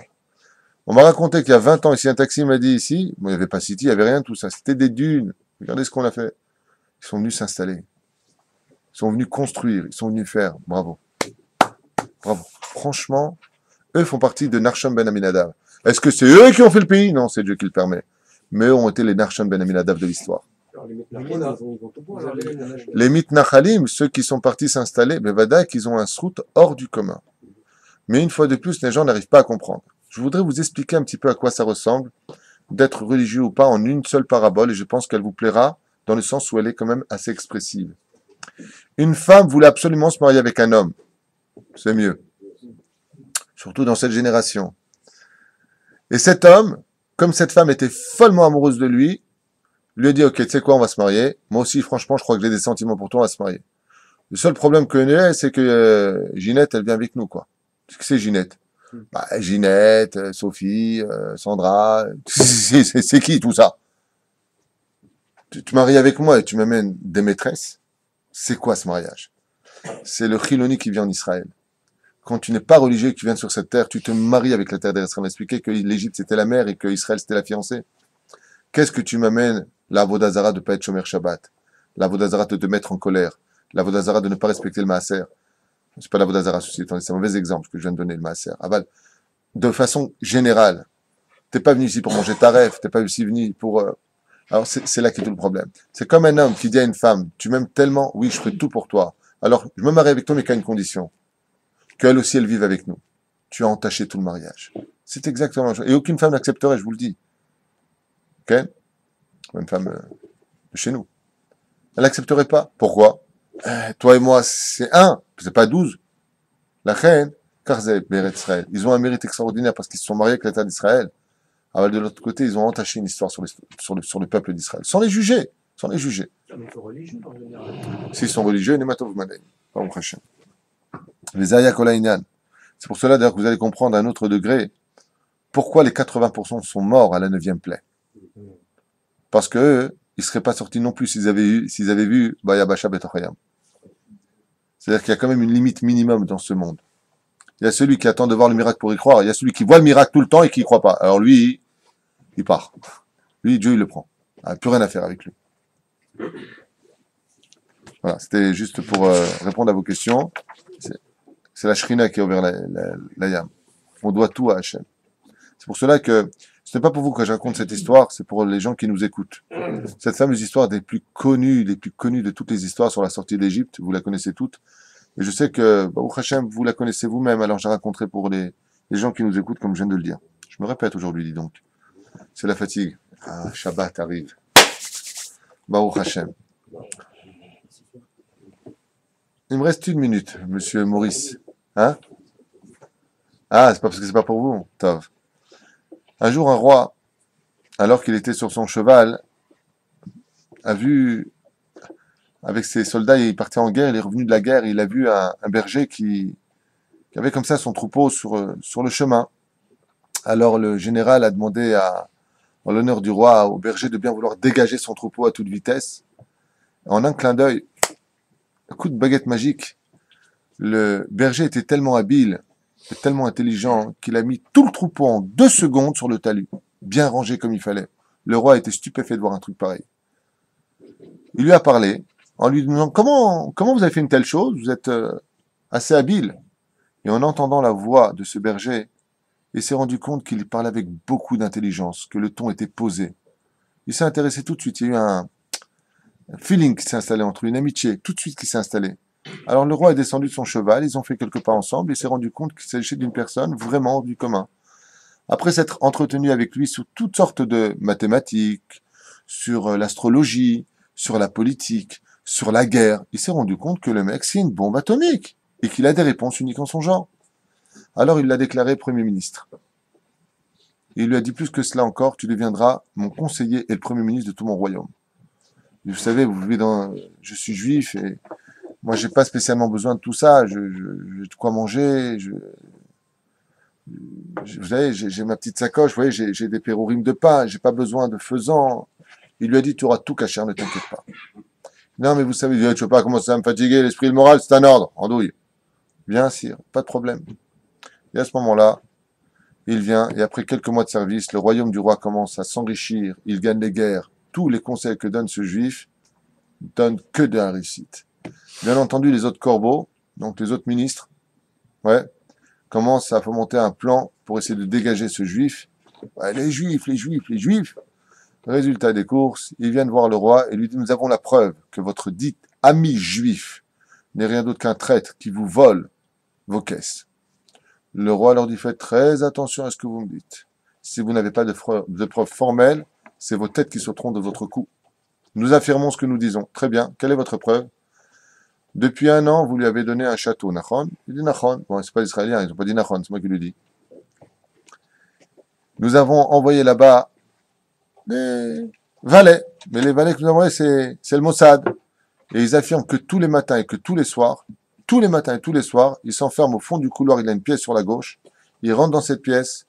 On m'a raconté qu'il y a 20 ans, ici, un taxi m'a dit ici, bon, il n'y avait pas City, il n'y avait rien, tout ça. C'était des dunes. Regardez ce qu'on a fait. Ils sont venus s'installer. Ils sont venus construire. Ils sont venus faire. Bravo. Bravo. Franchement, eux font partie de Nachshon ben Aminadav. Est-ce que c'est eux qui ont fait le pays? Non, c'est Dieu qui le permet. Mais eux ont été les Nachshon ben Aminadav de l'histoire. Les Mitnachalim, ceux qui sont partis s'installer, ben vada qu'ils ont un srout hors du commun. Mais une fois de plus, les gens n'arrivent pas à comprendre. Je voudrais vous expliquer un petit peu à quoi ça ressemble, d'être religieux ou pas, en une seule parabole, et je pense qu'elle vous plaira, dans le sens où elle est quand même assez expressive. Une femme voulait absolument se marier avec un homme. C'est mieux. Surtout dans cette génération. Et cet homme, comme cette femme était follement amoureuse de lui, Il lui a dit, ok, tu sais quoi, on va se marier. Moi aussi, franchement, je crois que j'ai des sentiments pour toi, on va se marier. Le seul problème que j'ai, c'est que Ginette, elle vient avec nous, quoi. Qu'est-ce que c'est Ginette? Bah, Ginette, Sophie, Sandra, c'est qui tout ça? Tu maries avec moi et tu m'amènes des maîtresses? C'est quoi ce mariage? C'est le Chiloni qui vient en Israël. Quand tu n'es pas religieux et que tu viens sur cette terre, tu te maries avec la terre d'Israël. On a expliqué que l'Égypte c'était la mère et que Israël c'était la fiancée. Qu'est-ce que tu m'amènes? La Vodazara de ne pas être Shomer Shabbat. La Vodazara de te mettre en colère. La Vodazara de ne pas respecter le Maaser. C'est pas la Vodazara, c'est un mauvais exemple que je viens de donner, le Maaser. Aval. De façon générale. T'es pas venu ici pour manger ta rêve. T'es pas ici venu pour... Alors c'est là qu'est tout le problème. C'est comme un homme qui dit à une femme, tu m'aimes tellement, oui, je fais tout pour toi. Alors, je me marie avec toi, mais qu'à une condition. Qu'elle aussi, elle vive avec nous. Tu as entaché tout le mariage. C'est exactement la chose. Et aucune femme n'accepterait, je vous le dis. Ok? Une femme de chez nous. Elle n'accepterait pas. Pourquoi? Toi et moi, c'est un, c'est pas 12. La reine, Karzeb, Beret Israël. Ils ont un mérite extraordinaire parce qu'ils se sont mariés avec l'État d'Israël. Alors de l'autre côté, ils ont entaché une histoire sur le peuple d'Israël. Sans les juger. Sans les juger. Mais il faut religieux en général. S'ils sont religieux, Nematov Madei. Pas prochain. Les Ayakolaïnan. C'est pour cela d'ailleurs que vous allez comprendre à un autre degré pourquoi les 80% sont morts à la 9e plaie. Parce que eux, ils seraient pas sortis non plus s'ils avaient vu Bayabasha Betochayam. C'est-à-dire qu'il y a quand même une limite minimum dans ce monde. Il y a celui qui attend de voir le miracle pour y croire. Il y a celui qui voit le miracle tout le temps et qui y croit pas. Alors lui, il part. Lui, Dieu, il le prend. Il n'a plus rien à faire avec lui. Voilà, c'était juste pour répondre à vos questions. C'est la Shrina qui a ouvert la Yam. On doit tout à Hachem. C'est pour cela que ce n'est pas pour vous que je raconte cette histoire, c'est pour les gens qui nous écoutent. Cette fameuse histoire des plus connues de toutes les histoires sur la sortie d'Égypte, vous la connaissez toutes. Et je sais que, Baruch Hashem, vous la connaissez vous-même, alors je la raconterai pour les gens qui nous écoutent, comme je viens de le dire. Je me répète aujourd'hui, dis donc. C'est la fatigue. Ah, Shabbat arrive. Baruch Hashem. Il me reste 1 minute, monsieur Maurice. Hein? Ah, c'est pas parce que c'est pas pour vous. Tov. Un jour, un roi, alors qu'il était sur son cheval, a vu, avec ses soldats, il partait en guerre, il est revenu de la guerre, il a vu un berger qui avait comme ça son troupeau sur le chemin. Alors le général a demandé en l'honneur du roi au berger de bien vouloir dégager son troupeau à toute vitesse. En un clin d'œil, un coup de baguette magique, le berger était tellement habile, tellement intelligent, qu'il a mis tout le troupeau en 2 secondes sur le talus, bien rangé comme il fallait. Le roi était stupéfait de voir un truc pareil. Il lui a parlé, en lui demandant comment vous avez fait une telle chose, vous êtes assez habile. Et en entendant la voix de ce berger, il s'est rendu compte qu'il parlait avec beaucoup d'intelligence, que le ton était posé. Il s'est intéressé tout de suite, il y a eu un feeling qui s'est installé entre eux, une amitié, tout de suite qui s'est installée. Alors le roi est descendu de son cheval, ils ont fait quelques pas ensemble, et s'est rendu compte qu'il s'agissait d'une personne vraiment hors du commun. Après s'être entretenu avec lui sur toutes sortes de mathématiques, sur l'astrologie, sur la politique, sur la guerre, il s'est rendu compte que le mec c'est une bombe atomique, et qu'il a des réponses uniques en son genre. Alors il l'a déclaré Premier ministre. Et il lui a dit plus que cela encore, tu deviendras mon conseiller et le Premier ministre de tout mon royaume. Vous savez, je suis juif et moi, j'ai pas spécialement besoin de tout ça. J'ai de quoi manger. Vous savez, j'ai ma petite sacoche. Vous voyez, j'ai des pérourimes de pain. J'ai pas besoin de faisan. Il lui a dit, tu auras tout caché, ne t'inquiète pas. Non, mais vous savez, je veux pas commencer à me fatiguer. L'esprit et le moral, c'est un ordre. Andouille. Bien, sire, pas de problème. Et à ce moment-là, il vient, et après quelques mois de service, le royaume du roi commence à s'enrichir. Il gagne les guerres. Tous les conseils que donne ce juif donnent que de la réussite. Bien entendu, les autres corbeaux, donc les autres ministres, commencent à fomenter un plan pour essayer de dégager ce juif. Ouais, les juifs. Résultat des courses, ils viennent voir le roi et lui disent, nous avons la preuve que votre dit ami juif n'est rien d'autre qu'un traître qui vous vole vos caisses. Le roi leur dit, faites très attention à ce que vous me dites. Si vous n'avez pas de preuves formelles, c'est vos têtes qui sauteront de votre cou. Nous affirmons ce que nous disons. Très bien, quelle est votre preuve? Depuis 1 an, vous lui avez donné un château, Nachon. Il dit Nachon. Bon, c'est pas l'Israélien, ils n'ont pas dit Nachon, c'est moi qui le dis. Nous avons envoyé là-bas des valets. Mais les valets que nous avons, c'est le Mossad. Et ils affirment que tous les matins et que tous les soirs, tous les matins et tous les soirs, il s'enferme au fond du couloir, il a une pièce sur la gauche, il rentre dans cette pièce,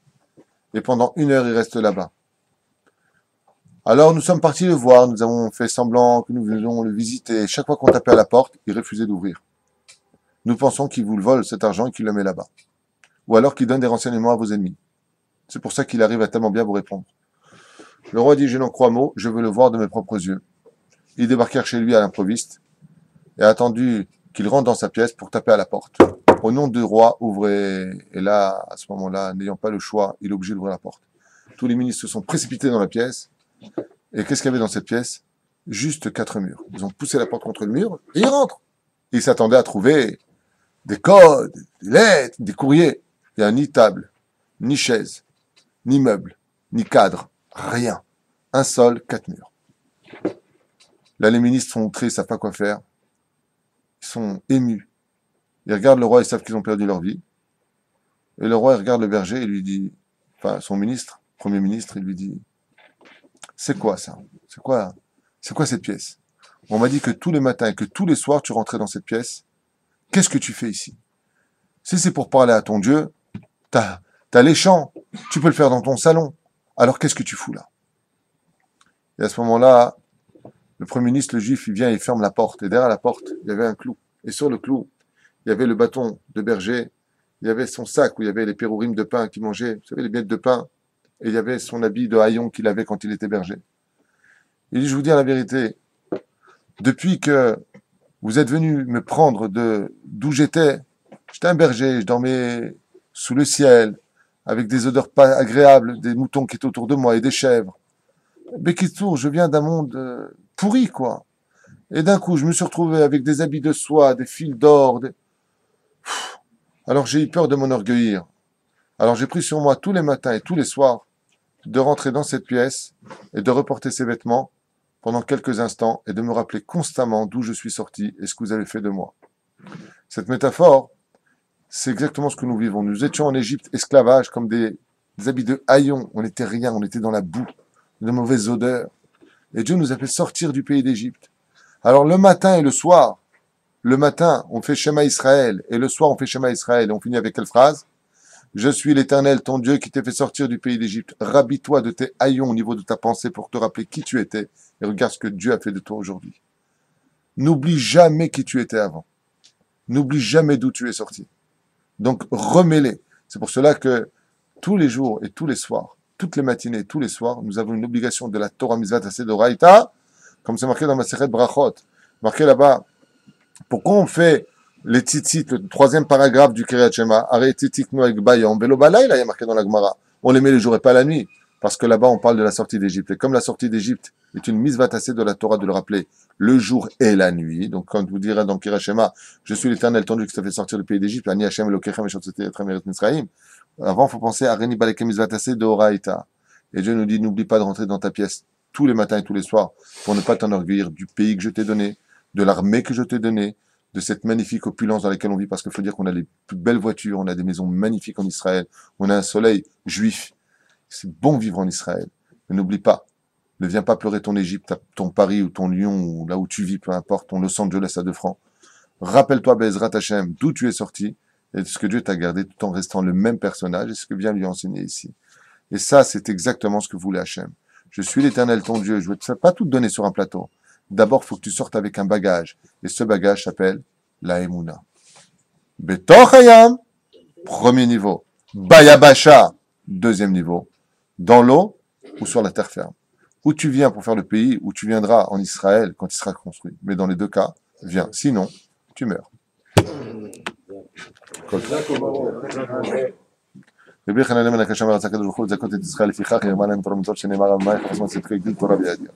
et pendant 1 heure, il reste là-bas. Alors nous sommes partis le voir, nous avons fait semblant que nous venions le visiter. Chaque fois qu'on tapait à la porte, il refusait d'ouvrir. Nous pensons qu'il vous vole cet argent et qu'il le met là-bas. Ou alors qu'il donne des renseignements à vos ennemis. C'est pour ça qu'il arrive à tellement bien vous répondre. Le roi dit, je n'en crois mot, je veux le voir de mes propres yeux. Ils débarquèrent chez lui à l'improviste et a attendu qu'il rentre dans sa pièce pour taper à la porte. Au nom du roi, ouvrez. Et là, à ce moment-là, n'ayant pas le choix, il est obligé d'ouvrir la porte. Tous les ministres se sont précipités dans la pièce. Et qu'est-ce qu'il y avait dans cette pièce? Juste 4 murs. Ils ont poussé la porte contre le mur et ils rentrent. Ils s'attendaient à trouver des codes, des lettres, des courriers. Il n'y a ni table, ni chaise, ni meuble, ni cadre, rien. Un seul, 4 murs. Là, les ministres sont tristes, ils ne savent pas quoi faire. Ils sont émus. Ils regardent le roi, ils savent qu'ils ont perdu leur vie. Et le roi, il regarde le berger et lui dit, enfin, son ministre, premier ministre, il lui dit, c'est quoi ça? C'est quoi cette pièce? On m'a dit que tous les matins et que tous les soirs, tu rentrais dans cette pièce. Qu'est-ce que tu fais ici? Si c'est pour parler à ton Dieu, t'as les chants, tu peux le faire dans ton salon. Alors qu'est-ce que tu fous là? Et à ce moment-là, le Premier ministre, le juif, il vient et il ferme la porte. Et derrière la porte, il y avait un clou. Et sur le clou, il y avait le bâton de berger, il y avait son sac où il y avait les pérourimes de pain qu'il mangeait, vous savez, les miettes de pain, et il y avait son habit de haillon qu'il avait quand il était berger. Il dit, je vous dis la vérité, depuis que vous êtes venu me prendre d'où j'étais un berger, je dormais sous le ciel, avec des odeurs pas agréables, des moutons qui étaient autour de moi et des chèvres. Bekitour, je viens d'un monde pourri, quoi. Et d'un coup, je me suis retrouvé avec des habits de soie, des fils d'or. Alors j'ai eu peur de m'enorgueillir. Alors j'ai pris sur moi tous les matins et tous les soirs de rentrer dans cette pièce et de reporter ces vêtements pendant quelques instants et de me rappeler constamment d'où je suis sorti et ce que vous avez fait de moi. Cette métaphore, c'est exactement ce que nous vivons. Nous étions en Égypte esclavages comme des habits de haillons. On n'était rien, on était dans la boue, de mauvaises odeurs. Et Dieu nous a fait sortir du pays d'Égypte. Alors le matin et le soir, le matin, on fait Shema Israël, et le soir, on fait Shema Israël, et on finit avec quelle phrase? Je suis l'Éternel, ton Dieu, qui t'ai fait sortir du pays d'Égypte. Rhabille-toi de tes haillons au niveau de ta pensée pour te rappeler qui tu étais, et regarde ce que Dieu a fait de toi aujourd'hui. N'oublie jamais qui tu étais avant. N'oublie jamais d'où tu es sorti. Donc, remets-les. C'est pour cela que tous les jours et tous les soirs, toutes les matinées, tous les soirs, nous avons une obligation de la Torah Mitzvah Taseh d'Oraïta, comme c'est marqué dans ma Masechet Brachot. Marqué là-bas. Pourquoi on fait les tzitzit, le 3e paragraphe du Kriyat Shema, arrêt tzitzit noek bayom, velo balay, là, il y a marqué dans la Gemara. On les met le jour et pas la nuit. Parce que là-bas, on parle de la sortie d'Égypte. Et comme la sortie d'Égypte est une mitzvah tassée de la Torah de le rappeler le jour et la nuit. Donc, quand vous direz dans Kriyat Shema, je suis l'Éternel, ton Dieu qui t'a fait sortir du pays d'Égypte, Ani Hashem Elokechem et Shotzete Etrem Eret Mitzrayim. Avant, il faut penser à Reni Baleke mitzvah tassée de Horaïta. Et Dieu nous dit, n'oublie pas de rentrer dans ta pièce tous les matins et tous les soirs pour ne pas t'enorgueillir du pays que je t'ai donné, de l'armée que je t'ai donnée, de cette magnifique opulence dans laquelle on vit, parce qu'il faut dire qu'on a les plus belles voitures, on a des maisons magnifiques en Israël, on a un soleil juif. C'est bon vivre en Israël. Mais n'oublie pas, ne viens pas pleurer ton Égypte, ton Paris ou ton Lyon, ou là où tu vis, peu importe, ton Los Angeles à 2 francs. Rappelle-toi, Bezrat Hashem, d'où tu es sorti, et de ce que Dieu t'a gardé tout en restant le même personnage, et ce que vient lui enseigner ici. Et ça, c'est exactement ce que voulait Hashem. Je suis l'Éternel, ton Dieu, je ne vais pas tout te donner sur un plateau. D'abord, il faut que tu sortes avec un bagage. Et ce bagage s'appelle la Emouna. Betoch Hayam, premier niveau. Bayabasha, deuxième niveau. Dans l'eau ou sur la terre ferme. Où tu viens pour faire le pays, où tu viendras en Israël quand il sera construit. Mais dans les deux cas, viens. Sinon, tu meurs. רבי חנניה בן הקשה מארץ הקדוש ברוך הוא לזכות את ישראל לפיכך ירמה להם תורה מצוות שנאמר על מים חסמת צדקי גדול תורה בידיה